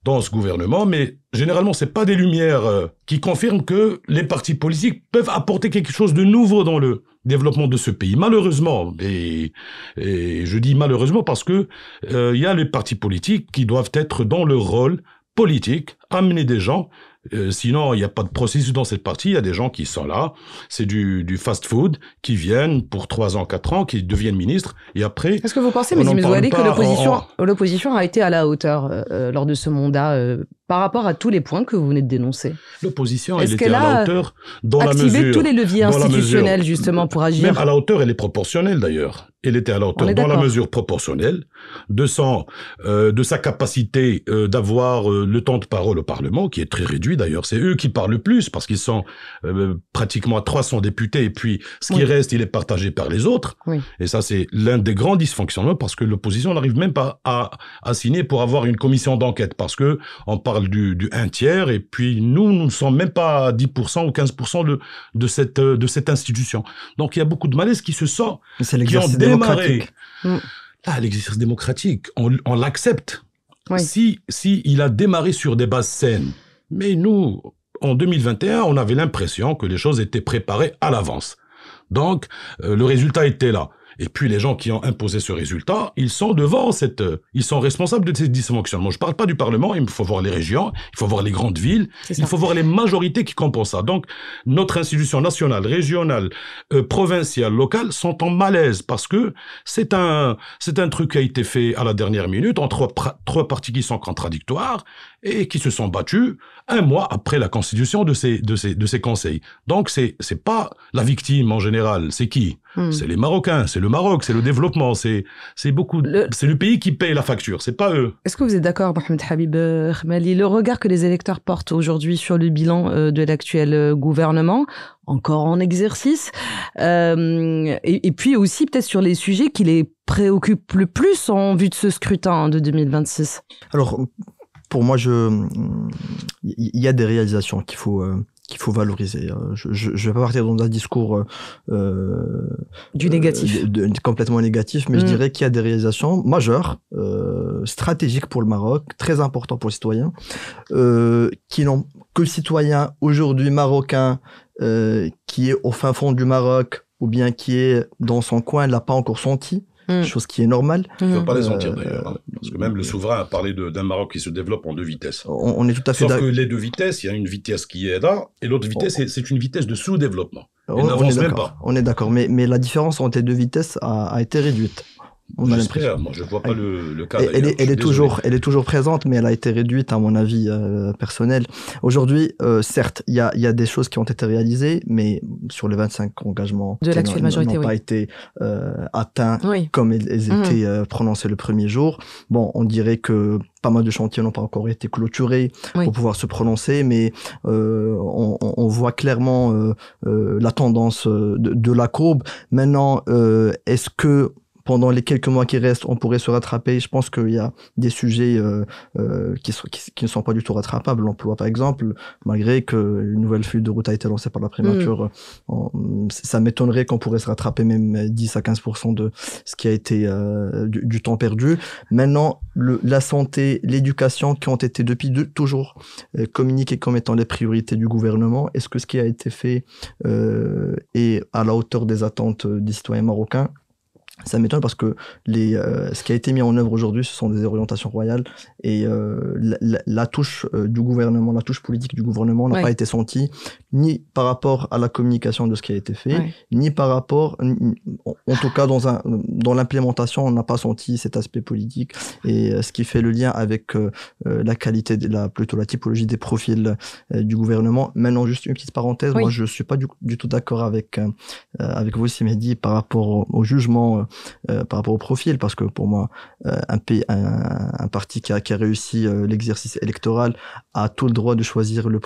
dans ce gouvernement, mais généralement, c'est pas des lumières qui confirment que les partis politiques peuvent apporter quelque chose de nouveau dans le développement de ce pays. Malheureusement, et je dis malheureusement parce que il y a les partis politiques qui doivent être dans leur rôle politique, amener des gens. Sinon, il n'y a pas de processus dans cette partie. Il y a des gens qui sont là. C'est du fast-food, qui viennent pour 3 ans, 4 ans, qui deviennent ministres. Et après... Est-ce que vous pensez, Mehdi Mezouadi, que l'opposition a été à la hauteur lors de ce mandat par rapport à tous les points que vous venez de dénoncer? L'opposition, elle était à la hauteur dans la mesure... activé tous les leviers institutionnels, justement, pour agir? Même à la hauteur, elle est proportionnelle, d'ailleurs. Elle était à la hauteur dans la mesure proportionnelle de sa capacité d'avoir le temps de parole au Parlement, qui est très réduit d'ailleurs. C'est eux qui parlent le plus, parce qu'ils sont pratiquement à 300 députés, et puis ce qui reste, il est partagé par les autres. Oui. Et ça, c'est l'un des grands dysfonctionnements, parce que l'opposition n'arrive même pas à signer pour avoir une commission d'enquête, parce que on parle du 1/3, et puis nous ne sommes même pas à 10% ou 15% de cette institution. Donc il y a beaucoup de malaise qui se sent, qui ont démarré. Là, l'exercice démocratique, on l'accepte. Oui. Si il a démarré sur des bases saines. Mais nous, en 2021, on avait l'impression que les choses étaient préparées à l'avance. Donc, le résultat était là. Et puis, les gens qui ont imposé ce résultat, ils sont ils sont responsables de ces dysfonctionnements. Je parle pas du Parlement, il faut voir les régions, il faut voir les grandes villes, il faut voir les majorités qui compensent ça. Donc, notre institution nationale, régionale, provinciale, locale sont en malaise parce que c'est un truc qui a été fait à la dernière minute entre trois partis qui sont contradictoires et qui se sont battus 1 mois après la constitution de ces conseils. Donc, c'est pas la victime en général, c'est qui? C'est les Marocains, c'est le Maroc, c'est le développement, c'est le pays qui paye la facture, c'est pas eux. Est-ce que vous êtes d'accord, Mohamed Habib Rmali, le regard que les électeurs portent aujourd'hui sur le bilan de l'actuel gouvernement, encore en exercice, et puis aussi peut-être sur les sujets qui les préoccupent le plus en vue de ce scrutin de 2026? Alors, pour moi, il y a des réalisations qu'il faut valoriser. Je vais pas partir dans un discours du négatif, complètement négatif, mais je dirais qu'il y a des réalisations majeures, stratégiques pour le Maroc, très importantes pour les citoyens, qui n'ont que le citoyen aujourd'hui marocain qui est au fin fond du Maroc ou bien qui est dans son coin l'a pas encore senti. Chose qui est normale. Je ne veux pas les sentir d'ailleurs, parce que même le souverain a parlé d'un Maroc qui se développe en 2 vitesses. On est tout à fait Sauf que les 2 vitesses, il y a une vitesse qui est là, et l'autre vitesse, c'est une vitesse de sous-développement. On n'avance même pas. On est d'accord, mais la différence entre les 2 vitesses a été réduite. J'espère, moi je vois pas le cas. Elle est toujours présente, mais elle a été réduite à mon avis personnel. Aujourd'hui, certes, il y a des choses qui ont été réalisées, mais sur les 25 engagements de l'actuelle majorité, n'ont pas été atteints comme elles étaient prononcées le premier jour. Bon, on dirait que pas mal de chantiers n'ont pas encore été clôturés pour pouvoir se prononcer, mais on voit clairement la tendance de la courbe. Maintenant, est-ce que pendant les quelques mois qui restent, on pourrait se rattraper? Je pense qu'il y a des sujets qui ne sont pas du tout rattrapables. L'emploi, par exemple, malgré qu'une nouvelle feuille de route a été lancée par la primature, ça m'étonnerait qu'on pourrait se rattraper même 10 à 15% de ce qui a été du temps perdu. Maintenant, la santé, l'éducation, qui ont été depuis toujours communiquées comme étant les priorités du gouvernement, est-ce que ce qui a été fait est à la hauteur des attentes des citoyens marocains? Ça m'étonne parce que ce qui a été mis en œuvre aujourd'hui, ce sont des orientations royales et la touche du gouvernement, la touche politique du gouvernement n'a pas été sentie ni par rapport à la communication de ce qui a été fait, ni par rapport, en tout cas dans l'implémentation, on n'a pas senti cet aspect politique, et ce qui fait le lien avec la qualité, plutôt la typologie des profils du gouvernement. Maintenant, juste une petite parenthèse, moi je suis pas du tout d'accord avec vous, Simedi, par rapport au jugement, par rapport au profil, parce que pour moi, un parti qui a réussi l'exercice électoral a tout le droit de choisir le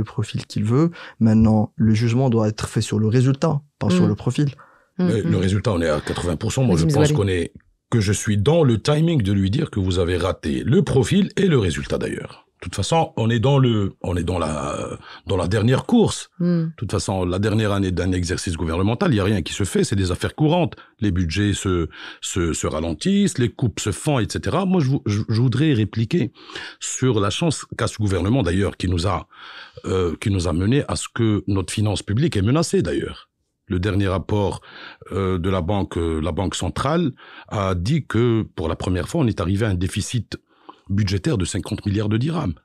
profil qu'il veut. Maintenant, le jugement doit être fait sur le résultat, pas sur le profil. Le résultat, on est à 80%. Moi, je pense que je suis dans le timing de lui dire que vous avez raté le profil et le résultat d'ailleurs. De toute façon, on est dans la dernière course. De toute façon, la dernière année d'un exercice gouvernemental, il n'y a rien qui se fait, c'est des affaires courantes. Les budgets se ralentissent, les coupes se font, etc. Moi, je voudrais répliquer sur la chance qu'a ce gouvernement, d'ailleurs, qui nous a mené à ce que notre finance publique est menacée, d'ailleurs. Le dernier rapport de la Banque centrale a dit que, pour la première fois, on est arrivé à un déficit budgétaire de 50 milliards de dirhams.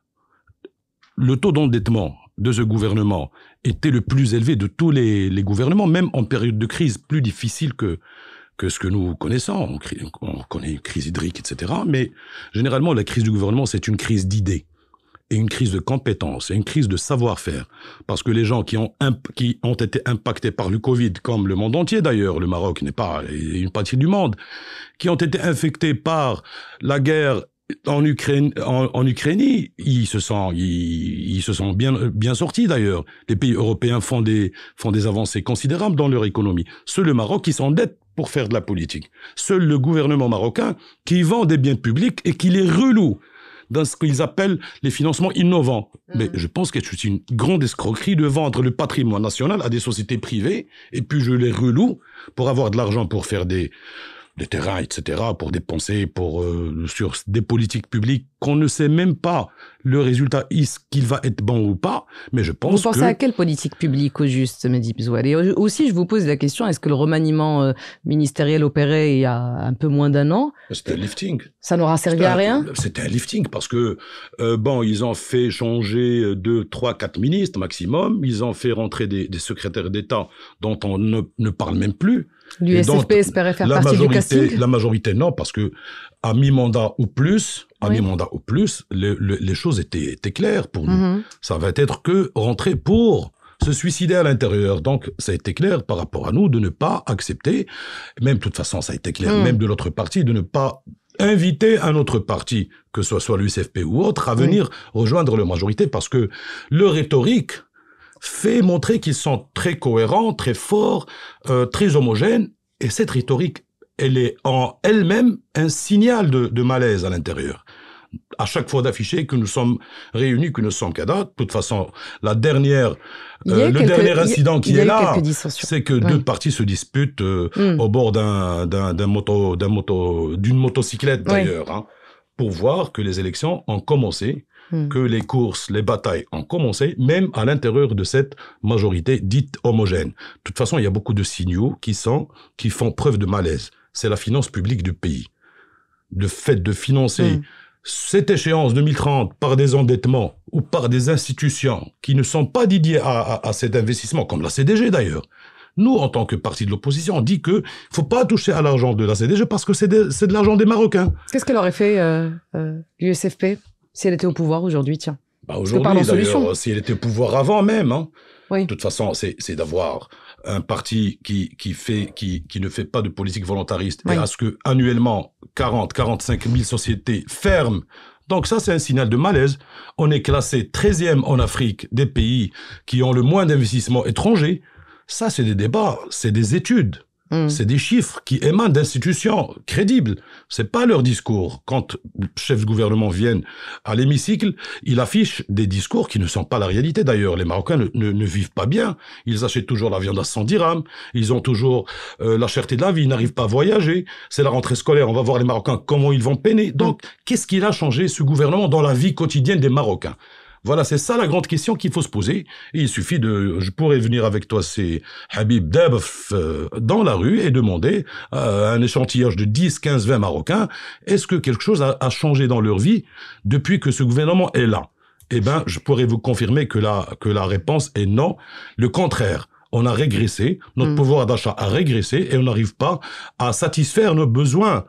Le taux d'endettement de ce gouvernement était le plus élevé de tous les gouvernements, même en période de crise plus difficile que ce que nous connaissons. On connaît une crise hydrique, etc. Mais généralement, la crise du gouvernement, c'est une crise d'idées, et une crise de compétences, et une crise de savoir-faire. Parce que les gens qui ont été impactés par le Covid, comme le monde entier d'ailleurs, le Maroc n'est pas une partie du monde, qui ont été infectés par la guerre en Ukraine, ils se sont bien sortis d'ailleurs. Les pays européens font des avancées considérables dans leur économie. Seul le Maroc qui s'endette pour faire de la politique. Seul le gouvernement marocain qui vend des biens publics et qui les reloue dans ce qu'ils appellent les financements innovants. Mais je pense que c'est une grande escroquerie de vendre le patrimoine national à des sociétés privées et puis je les reloue pour avoir de l'argent pour faire des terrains, etc., pour dépenser sur des politiques publiques qu'on ne sait même pas le résultat, est-ce qu'il va être bon ou pas, mais je pense que... Vous pensez à quelle politique publique au juste, Mehdi Bzouali ? Et aussi, je vous pose la question, est-ce que le remaniement ministériel opéré il y a un peu moins d'un an... C'était un lifting. Ça n'aura servi à rien ? C'était un lifting parce que, ils ont fait changer 2, 3, 4 ministres maximum, ils ont fait rentrer des secrétaires d'État dont on ne parle même plus. L'USFP espérait faire partie du casting ? La majorité, non, parce que à mi-mandat ou plus, les choses étaient claires pour nous. Ça va être que rentrer pour se suicider à l'intérieur. Donc, ça a été clair par rapport à nous de ne pas accepter, même de toute façon, ça a été clair même de l'autre parti, de ne pas inviter un autre parti, que ce soit l'USFP ou autre, à venir rejoindre la majorité, parce que leur rhétorique fait montrer qu'ils sont très cohérents, très forts, très homogènes, et cette rhétorique, elle est en elle-même un signal de malaise à l'intérieur. À chaque fois d'afficher que nous sommes réunis, que nous sommes cadavres. De toute façon, le dernier incident qui est là, c'est que deux partis se disputent au bord d'une motocyclette d'ailleurs, pour voir que les élections ont commencé, que les courses, les batailles ont commencé, même à l'intérieur de cette majorité dite homogène. De toute façon, il y a beaucoup de signaux qui font preuve de malaise. C'est la finance publique du pays. Le fait de financer cette échéance 2030 par des endettements ou par des institutions qui ne sont pas dédiées à cet investissement, comme la CDG d'ailleurs. Nous, en tant que parti de l'opposition, on dit qu'il ne faut pas toucher à l'argent de la CDG parce que c'est de l'argent des Marocains. Qu'est-ce qu'elle aurait fait, l'USFP, si elle était au pouvoir aujourd'hui, tiens ? Aujourd'hui, d'ailleurs, si elle était au pouvoir avant même, de toute façon, c'est d'avoir un parti qui ne fait pas de politique volontariste et à ce que annuellement 45 000 sociétés ferment. Donc ça, c'est un signal de malaise. On est classé 13e en Afrique des pays qui ont le moins d'investissements étrangers. Ça, c'est des débats, c'est des études. C'est des chiffres qui émanent d'institutions crédibles. C'est pas leur discours. Quand les chefs de gouvernement viennent à l'hémicycle, ils affichent des discours qui ne sont pas la réalité. D'ailleurs, les Marocains ne vivent pas bien. Ils achètent toujours la viande à 100 dirhams. Ils ont toujours la cherté de la vie. Ils n'arrivent pas à voyager. C'est la rentrée scolaire. On va voir les Marocains comment ils vont peiner. Donc, qu'est-ce qu'il a changé, ce gouvernement, dans la vie quotidienne des Marocains ? Voilà, c'est ça la grande question qu'il faut se poser. Et il suffit je pourrais venir avec toi, c'est Habib Dabaf, dans la rue et demander un échantillage de 10, 15, 20 Marocains, est-ce que quelque chose a changé dans leur vie depuis que ce gouvernement est là ? Eh bien, je pourrais vous confirmer que la réponse est non. Le contraire. On a régressé, notre pouvoir d'achat a régressé et on n'arrive pas à satisfaire nos besoins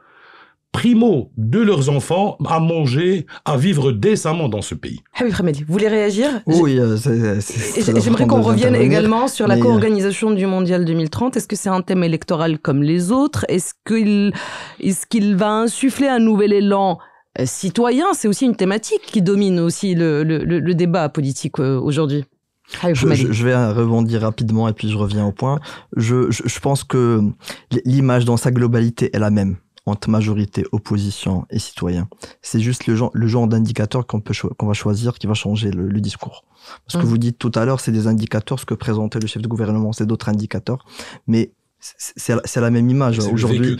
primo de leurs enfants, à manger, à vivre décemment dans ce pays. Habib Hamedi, vous voulez réagir? Oui, j'aimerais qu'on revienne également sur la co-organisation du Mondial 2030. Est-ce que c'est un thème électoral comme les autres? Est-ce qu'il va insuffler un nouvel élan citoyen? C'est aussi une thématique qui domine aussi le débat politique aujourd'hui. Je vais rebondir rapidement et puis je reviens au point. Je pense que l'image dans sa globalité est la même entre majorité, opposition et citoyens. C'est juste le genre d'indicateur qu'on va choisir qui va changer le discours. Parce que vous dites tout à l'heure, c'est des indicateurs, ce que présentait le chef de gouvernement, c'est d'autres indicateurs. Mais c'est la même image. Aujourd'hui,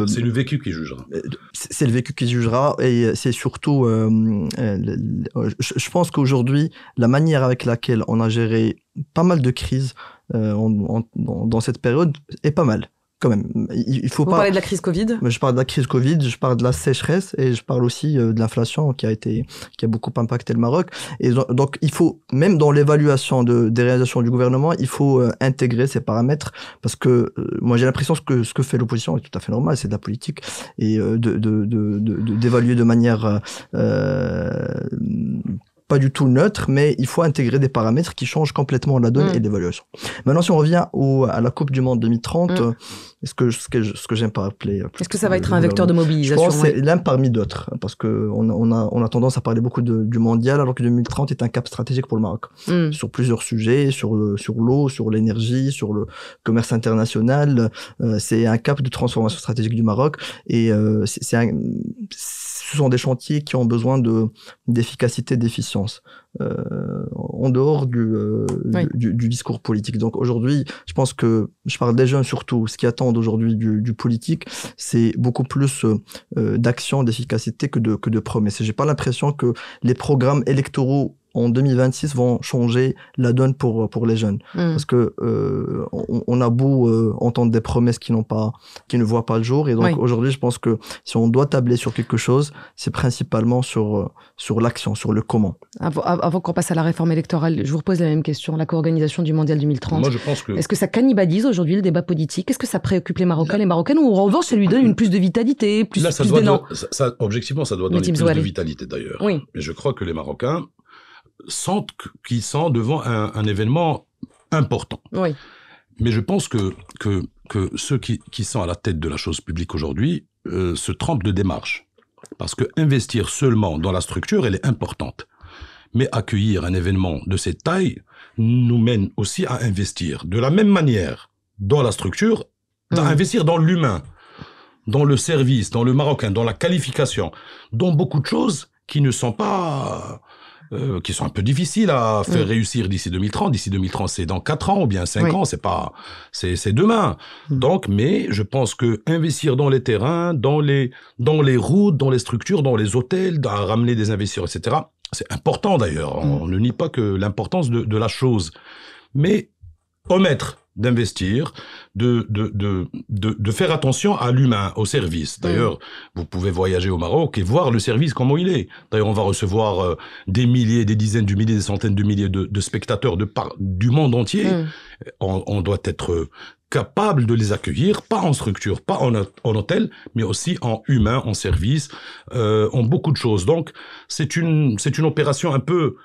c'est le vécu qui jugera. C'est le vécu qui jugera et c'est surtout, je pense qu'aujourd'hui, la manière avec laquelle on a géré pas mal de crises dans cette période est pas mal. Quand même, Vous parlez de la crise Covid? Je parle de la crise Covid, je parle de la sécheresse et je parle aussi de l'inflation qui a beaucoup impacté le Maroc. Et donc, il faut, même dans l'évaluation des réalisations du gouvernement, il faut intégrer ces paramètres parce que moi, j'ai l'impression que ce que fait l'opposition est tout à fait normal, c'est de la politique et d'évaluer de manière pas du tout neutre, mais il faut intégrer des paramètres qui changent complètement la donne et l'évaluation. Maintenant, si on revient à la Coupe du Monde 2030, ce que j'aime pas appeler... Est-ce que ça va être un vecteur de mobilisation? Je pense que c'est l'un parmi d'autres, parce qu'on a tendance à parler beaucoup du mondial, alors que 2030 est un cap stratégique pour le Maroc. Sur plusieurs sujets, sur l'eau, sur l'énergie, sur le commerce international. C'est un cap de transformation stratégique du Maroc, et ce sont des chantiers qui ont besoin d'efficacité, d'efficience, en dehors du discours politique. Donc aujourd'hui, je pense que, je parle des jeunes surtout, ce qu'ils attendent aujourd'hui du politique, c'est beaucoup plus d'action, d'efficacité que de promesses. Et j'ai pas l'impression que les programmes électoraux en 2026 vont changer la donne pour les jeunes. Parce que on a beau entendre des promesses qui ne voient pas le jour. Et donc aujourd'hui, je pense que si on doit tabler sur quelque chose, c'est principalement sur l'action, sur le comment. Avant qu'on passe à la réforme électorale, je vous repose la même question. La co-organisation du Mondial 2030. Moi, je pense que... Est-ce que ça cannibalise aujourd'hui le débat politique? Est-ce que ça préoccupe les Marocains, les Marocaines, ou en revanche, ça lui donne plus de vitalité, plus d'élan? Objectivement, ça doit donner plus de vitalité d'ailleurs. Oui. Mais je crois que les Marocains sentent qu'ils sont devant un événement important. Oui. Mais je pense que ceux qui sont à la tête de la chose publique aujourd'hui se trompent de démarche. Parce que investir seulement dans la structure, elle est importante. Mais accueillir un événement de cette taille nous mène aussi à investir de la même manière dans la structure, à investir dans l'humain, dans le service, dans le marocain, dans la qualification, dans beaucoup de choses qui ne sont pas... qui sont un peu difficiles à faire réussir d'ici 2030. D'ici 2030, c'est dans 4 ans ou bien 5 ans, c'est demain. Donc, mais je pense que investir dans les terrains, dans les routes, dans les structures, dans les hôtels, à ramener des investisseurs, etc., c'est important d'ailleurs. On ne nie pas que l'importance de la chose. Mais omettre d'investir, de faire attention à l'humain, au service. D'ailleurs, vous pouvez voyager au Maroc et voir le service comment il est. D'ailleurs, on va recevoir des milliers, des dizaines de milliers, des centaines de milliers de spectateurs du monde entier. On doit être capable de les accueillir, pas en structure, pas en hôtel, mais aussi en humain, en service, en beaucoup de choses. Donc, c'est une opération un peu,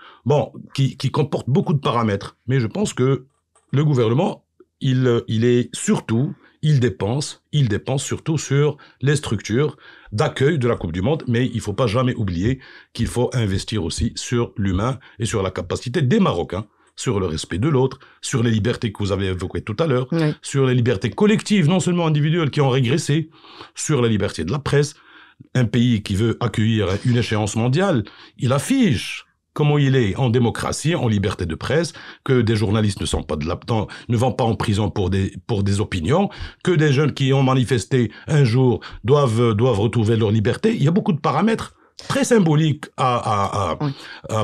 qui comporte beaucoup de paramètres. Mais je pense que le gouvernement, il dépense surtout sur les structures d'accueil de la Coupe du Monde, mais il faut pas jamais oublier qu'il faut investir aussi sur l'humain et sur la capacité des Marocains, sur le respect de l'autre, sur les libertés que vous avez évoquées tout à l'heure, sur les libertés collectives, non seulement individuelles, qui ont régressé, sur la liberté de la presse. Un pays qui veut accueillir une échéance mondiale, il affiche comment il est en démocratie, en liberté de presse, que des journalistes ne vont pas en prison pour des opinions, que des jeunes qui ont manifesté un jour doivent retrouver leur liberté. Il y a beaucoup de paramètres très symboliques à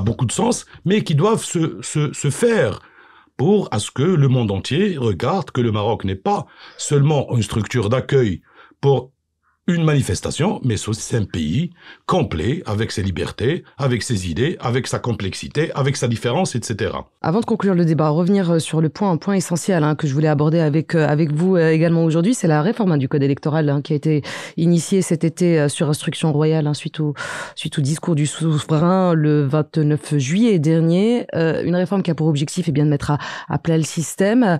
beaucoup de sens, mais qui doivent se faire pour à ce que le monde entier regarde que le Maroc n'est pas seulement une structure d'accueil pour une manifestation, mais c'est un pays complet, avec ses libertés, avec ses idées, avec sa complexité, avec sa différence, etc. Avant de conclure le débat, revenir sur un point essentiel que je voulais aborder avec vous également aujourd'hui, c'est la réforme du code électoral qui a été initiée cet été sur instruction royale suite au discours du souverain le 29 juillet dernier. Une réforme qui a pour objectif de mettre à plat le système.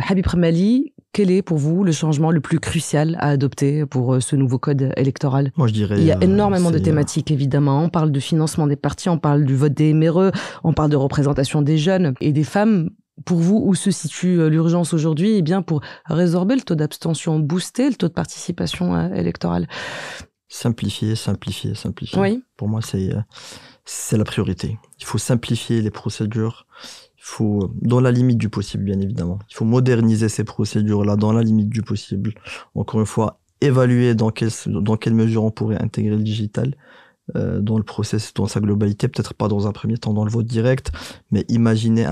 Habib Remmali, quel est pour vous le changement le plus crucial à adopter pour ce nouveau code électoral? Moi, je dirais... Il y a énormément de thématiques, évidemment. On parle de financement des partis, on parle du vote des MRE, on parle de représentation des jeunes et des femmes. Pour vous, où se situe l'urgence aujourd'hui? Pour résorber le taux d'abstention, booster le taux de participation électorale. Simplifier. Oui. Pour moi, c'est la priorité. Il faut simplifier les procédures. Il faut, dans la limite du possible, bien évidemment. Il faut moderniser ces procédures-là dans la limite du possible. Encore une fois, évaluer dans quelle mesure on pourrait intégrer le digital dans le process, dans sa globalité, peut-être pas dans un premier temps dans le vote direct, mais imaginer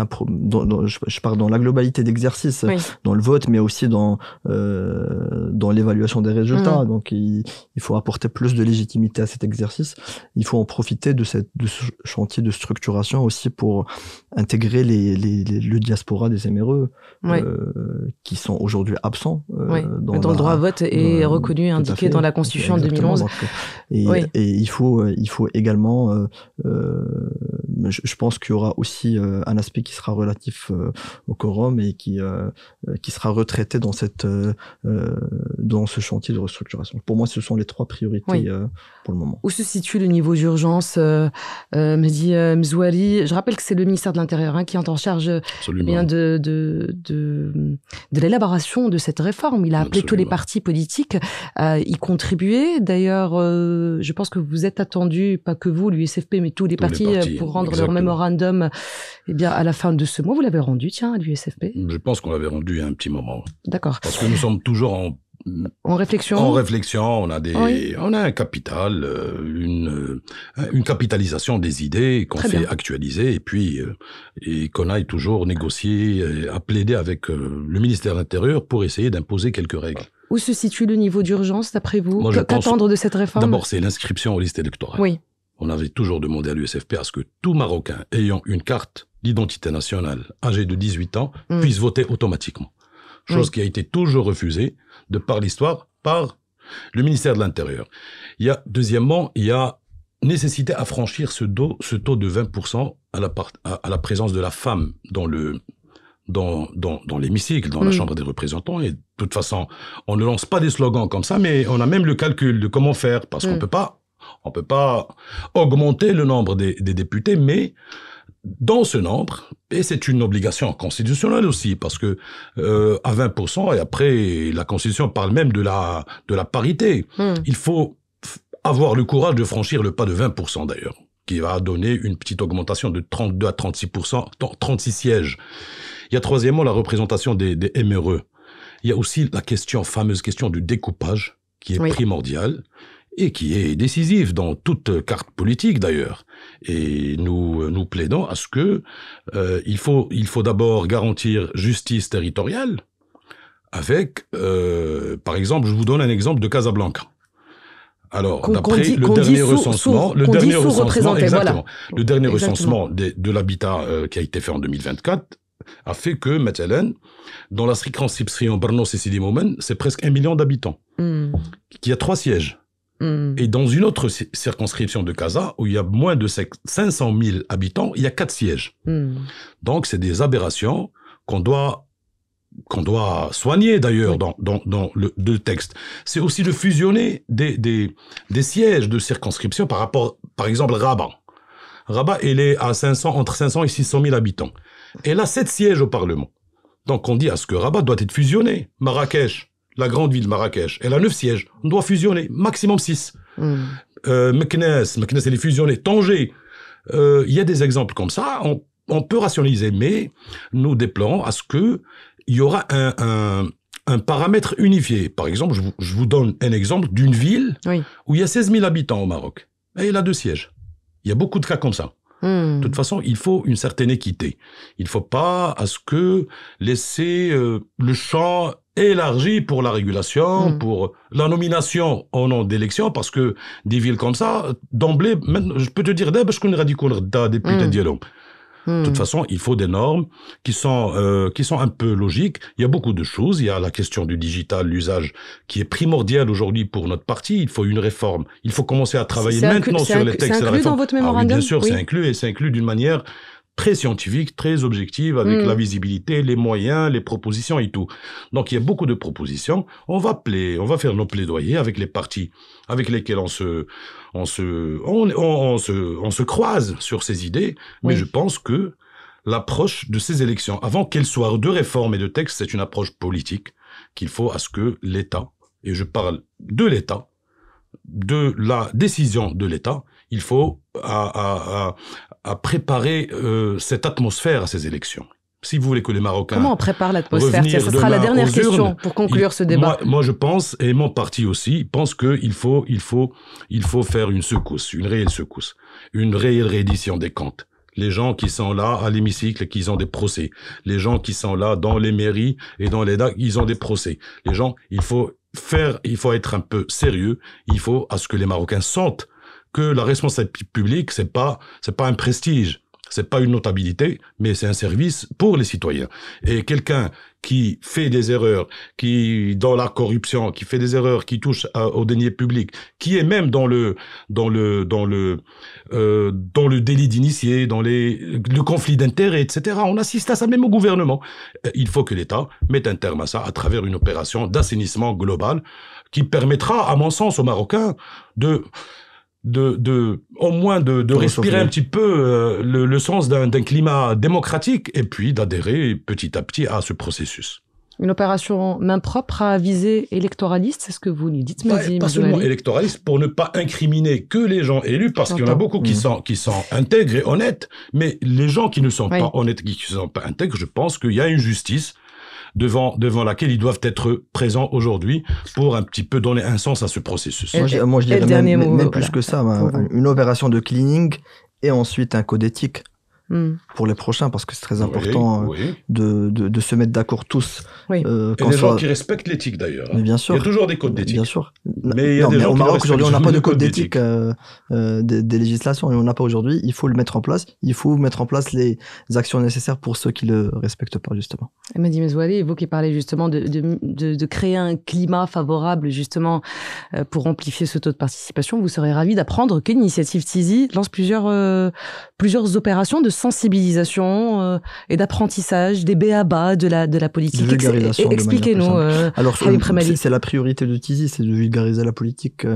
je pars dans la globalité d'exercice, oui, dans le vote, mais aussi dans l'évaluation des résultats. Donc il faut apporter plus de légitimité à cet exercice. Il faut en profiter de ce chantier de structuration aussi pour intégrer le diaspora des MRE, oui, qui sont aujourd'hui absents. Dans le droit à vote est reconnu, indiqué dans la Constitution de 2011. Donc, et il faut également, je pense qu'il y aura aussi un aspect qui sera relatif au quorum et qui sera retraité dans ce chantier de restructuration. Pour moi, ce sont les 3 priorités, oui, pour le moment. Où se situe le niveau d'urgence, Mehdi Mzouali? Je rappelle que c'est le ministère de l'Intérieur qui est en charge de l'élaboration de cette réforme. Il a appelé tous les partis politiques à y contribuer. D'ailleurs, je pense que vous êtes attendu, pas que vous, l'USFP, mais tous les partis pour rendre leur mémorandum à la fin de ce mois. Vous l'avez rendu, à l'USFP? Je pense qu'on l'avait rendu il y a un petit moment. D'accord. Parce que nous sommes toujours en réflexion. On a un capital, une capitalisation des idées qu'on fait actualiser et qu'on aille toujours négocier, à plaider avec le ministère de l'Intérieur pour essayer d'imposer quelques règles. Où se situe le niveau d'urgence, d'après vous? Qu'attendre de cette réforme? D'abord, c'est l'inscription aux listes électorales. Oui. On avait toujours demandé à l'USFP à ce que tout Marocain ayant une carte d'identité nationale âgé de 18 ans puisse voter automatiquement. Chose qui a été toujours refusée, de par l'histoire, par le ministère de l'Intérieur. Deuxièmement, il y a nécessité à franchir ce taux de 20% à la présence de la femme dans l'hémicycle, dans la Chambre des représentants. Et de toute façon, on ne lance pas des slogans comme ça, mais on a même le calcul de comment faire, parce qu'on peut pas augmenter le nombre des députés, mais dans ce nombre, et c'est une obligation constitutionnelle aussi, parce que à 20%, et après la Constitution parle même de la parité. Il faut avoir le courage de franchir le pas de 20% d'ailleurs, qui va donner une petite augmentation de 32 à 36%, 36 sièges. Il y a troisièmement la représentation des MRE. Il y a aussi la fameuse question du découpage, qui est primordiale et qui est décisive dans toute carte politique d'ailleurs. Et nous plaidons à ce que il faut d'abord garantir justice territoriale avec, par exemple, je vous donne un exemple de Casablanca. Alors, d'après le dernier recensement, recensement de l'habitat qui a été fait en 2024 a fait que, maintenant, dans la circonscription Barnos et Sidi Moumen, c'est presque 1 million d'habitants, qui a 3 sièges. Et dans une autre circonscription de Casa, où il y a moins de 500 000 habitants, il y a 4 sièges. Donc, c'est des aberrations qu'on doit soigner d'ailleurs dans le texte. C'est aussi de fusionner des sièges de circonscription par rapport, par exemple, Rabat. Rabat, elle est à entre 500 et 600 000 habitants. Elle a 7 sièges au Parlement. Donc, on dit à ce que Rabat doit être fusionné. Marrakech, la grande ville de Marrakech, elle a 9 sièges. On doit fusionner, maximum 6. Meknès, elle est fusionnée. Tanger, il y a des exemples comme ça. On peut rationaliser, mais nous déplorons à ce que il y aura un paramètre unifié. Par exemple, je vous donne un exemple d'une ville où il y a 16 000 habitants au Maroc. Et il a 2 sièges. Il y a beaucoup de cas comme ça. De toute façon, il faut une certaine équité. Il ne faut pas à ce que laisser le champ élargie pour la régulation, pour la nomination au nom d'élections, parce que des villes comme ça, d'emblée, je peux te dire, je connais des députés dialogue. De toute façon, il faut des normes qui sont un peu logiques. Il y a beaucoup de choses. Il y a la question du digital, l'usage qui est primordial aujourd'hui pour notre parti. Il faut une réforme. Il faut commencer à travailler maintenant sur les textes. C'est inclus dans votre mémorandum? Oui, bien sûr, c'est inclus, et c'est inclus d'une manière très scientifique, très objective, avec la visibilité, les moyens, les propositions et tout. Donc, il y a beaucoup de propositions. On va faire nos plaidoyers avec les partis avec lesquels on se croise sur ces idées. Mais je pense que l'approche de ces élections, avant qu'elles soient de réformes et de textes, c'est une approche politique qu'il faut à ce que l'État, et je parle de l'État, de la décision de l'État, il faut à préparer cette atmosphère à ces élections. Si vous voulez que les Marocains... Comment on prépare l'atmosphère? Ce sera la dernière question pour conclure ce débat. Moi, je pense, et mon parti aussi, pense qu'il faut faire une secousse, une réelle secousse, une réelle réédition des comptes. Les gens qui sont là à l'hémicycle, qui ont des procès. Les gens qui sont là dans les mairies et dans les DAC, ils ont des procès. Les gens, il faut être un peu sérieux. Il faut à ce que les Marocains sentent que la responsabilité publique, c'est pas un prestige. C'est pas une notabilité, mais c'est un service pour les citoyens. Et quelqu'un qui fait des erreurs, qui dans la corruption, qui fait des erreurs, qui touche aux deniers publics, qui est même dans le délit d'initié, dans le conflit d'intérêts, etc. On assiste à ça même au gouvernement. Il faut que l'État mette un terme à ça à travers une opération d'assainissement global qui permettra, à mon sens, aux Marocains au moins de respirer un petit peu le sens d'un climat démocratique et puis d'adhérer petit à petit à ce processus. Une opération main propre à visée électoraliste, c'est ce que vous nous dites, Mehdi? Pas seulement électoraliste, pour ne pas incriminer que les gens élus, parce qu'il y en a beaucoup qui sont intègres et honnêtes, mais les gens qui ne sont pas honnêtes, qui ne sont pas intègres, je pense qu'il y a une justice devant laquelle ils doivent être présents aujourd'hui pour un petit peu donner un sens à ce processus. Moi, je dirais même plus que ça, une opération de cleaning et ensuite un code éthique pour les prochains, parce que c'est très important de se mettre d'accord tous. Et des gens qui respectent l'éthique d'ailleurs. Mais bien sûr. Il y a toujours des codes d'éthique. Bien sûr. Mais il y a des gens au Maroc aujourd'hui, on n'a pas de code d'éthique des législations, et on n'a pas aujourd'hui. Il faut le mettre en place. Il faut mettre en place les actions nécessaires pour ceux qui le respectent pas, justement. Mehdi Mezouali, vous qui parlez justement de créer un climat favorable justement pour amplifier ce taux de participation, vous serez ravi d'apprendre que l'Initiative Tizi lance plusieurs opérations de sensibilisation et d'apprentissage des b.a.-ba de la politique. Expliquez-nous. Alors, c'est la priorité de Tizi, c'est de vulgariser la politique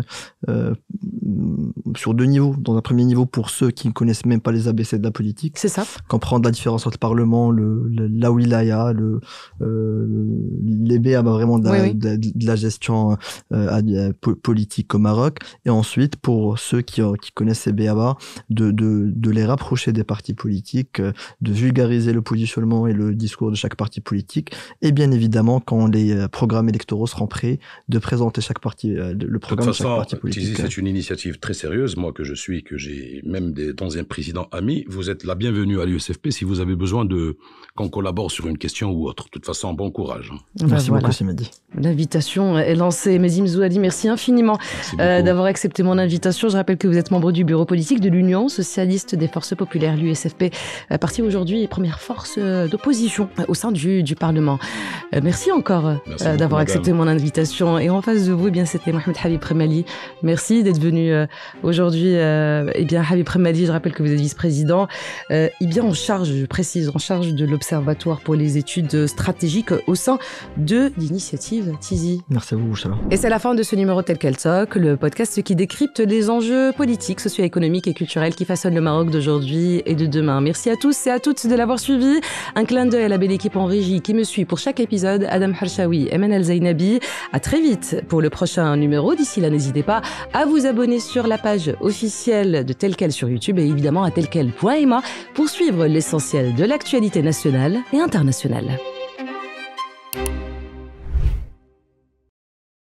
sur deux niveaux. Dans un premier niveau, pour ceux qui ne connaissent même pas les ABC de la politique. C'est ça. Comprendre la différence entre le Parlement, la wilaya, les b.a.-ba vraiment de la gestion politique au Maroc. Et ensuite, pour ceux qui connaissent ces b.a.-ba, de les rapprocher des partis politiques, de vulgariser le positionnement et le discours de chaque parti politique, et bien évidemment, quand les programmes électoraux seront prêts, de présenter le programme de chaque parti politique. Tizi, c'est une initiative très sérieuse, moi que j'ai même d'anciens présidents amis. Vous êtes la bienvenue à l'USFP si vous avez besoin qu'on collabore sur une question ou autre. De toute façon, bon courage. Merci beaucoup, Mehdi. L'invitation est lancée. Mehdi Mezouali, merci infiniment d'avoir accepté mon invitation. Je rappelle que vous êtes membre du bureau politique de l'Union socialiste des forces populaires, l'USFP, parti aujourd'hui première force d'opposition au sein du Parlement. Merci encore d'avoir accepté mon invitation. Et en face de vous, c'était Mohamed Habib Remali. Merci d'être venu aujourd'hui. Habib Remali, je rappelle que vous êtes vice-président en charge de l'Observatoire pour les études stratégiques au sein de l'initiative Tizi. Merci à vous, Chala. Et c'est la fin de ce numéro Tel Quel Talk, le podcast qui décrypte les enjeux politiques, socio-économiques et culturels qui façonnent le Maroc d'aujourd'hui et de demain. Merci à tous et à toutes de l'avoir suivi. Un clin d'œil à la belle équipe en régie qui me suit pour chaque épisode, Adam Harshawi et Manal Zainabi. À très vite pour le prochain numéro. D'ici là, n'hésitez pas à vous abonner sur la page officielle de Tel Quel sur YouTube et évidemment à telquel.ma pour suivre l'essentiel de l'actualité nationale et internationale.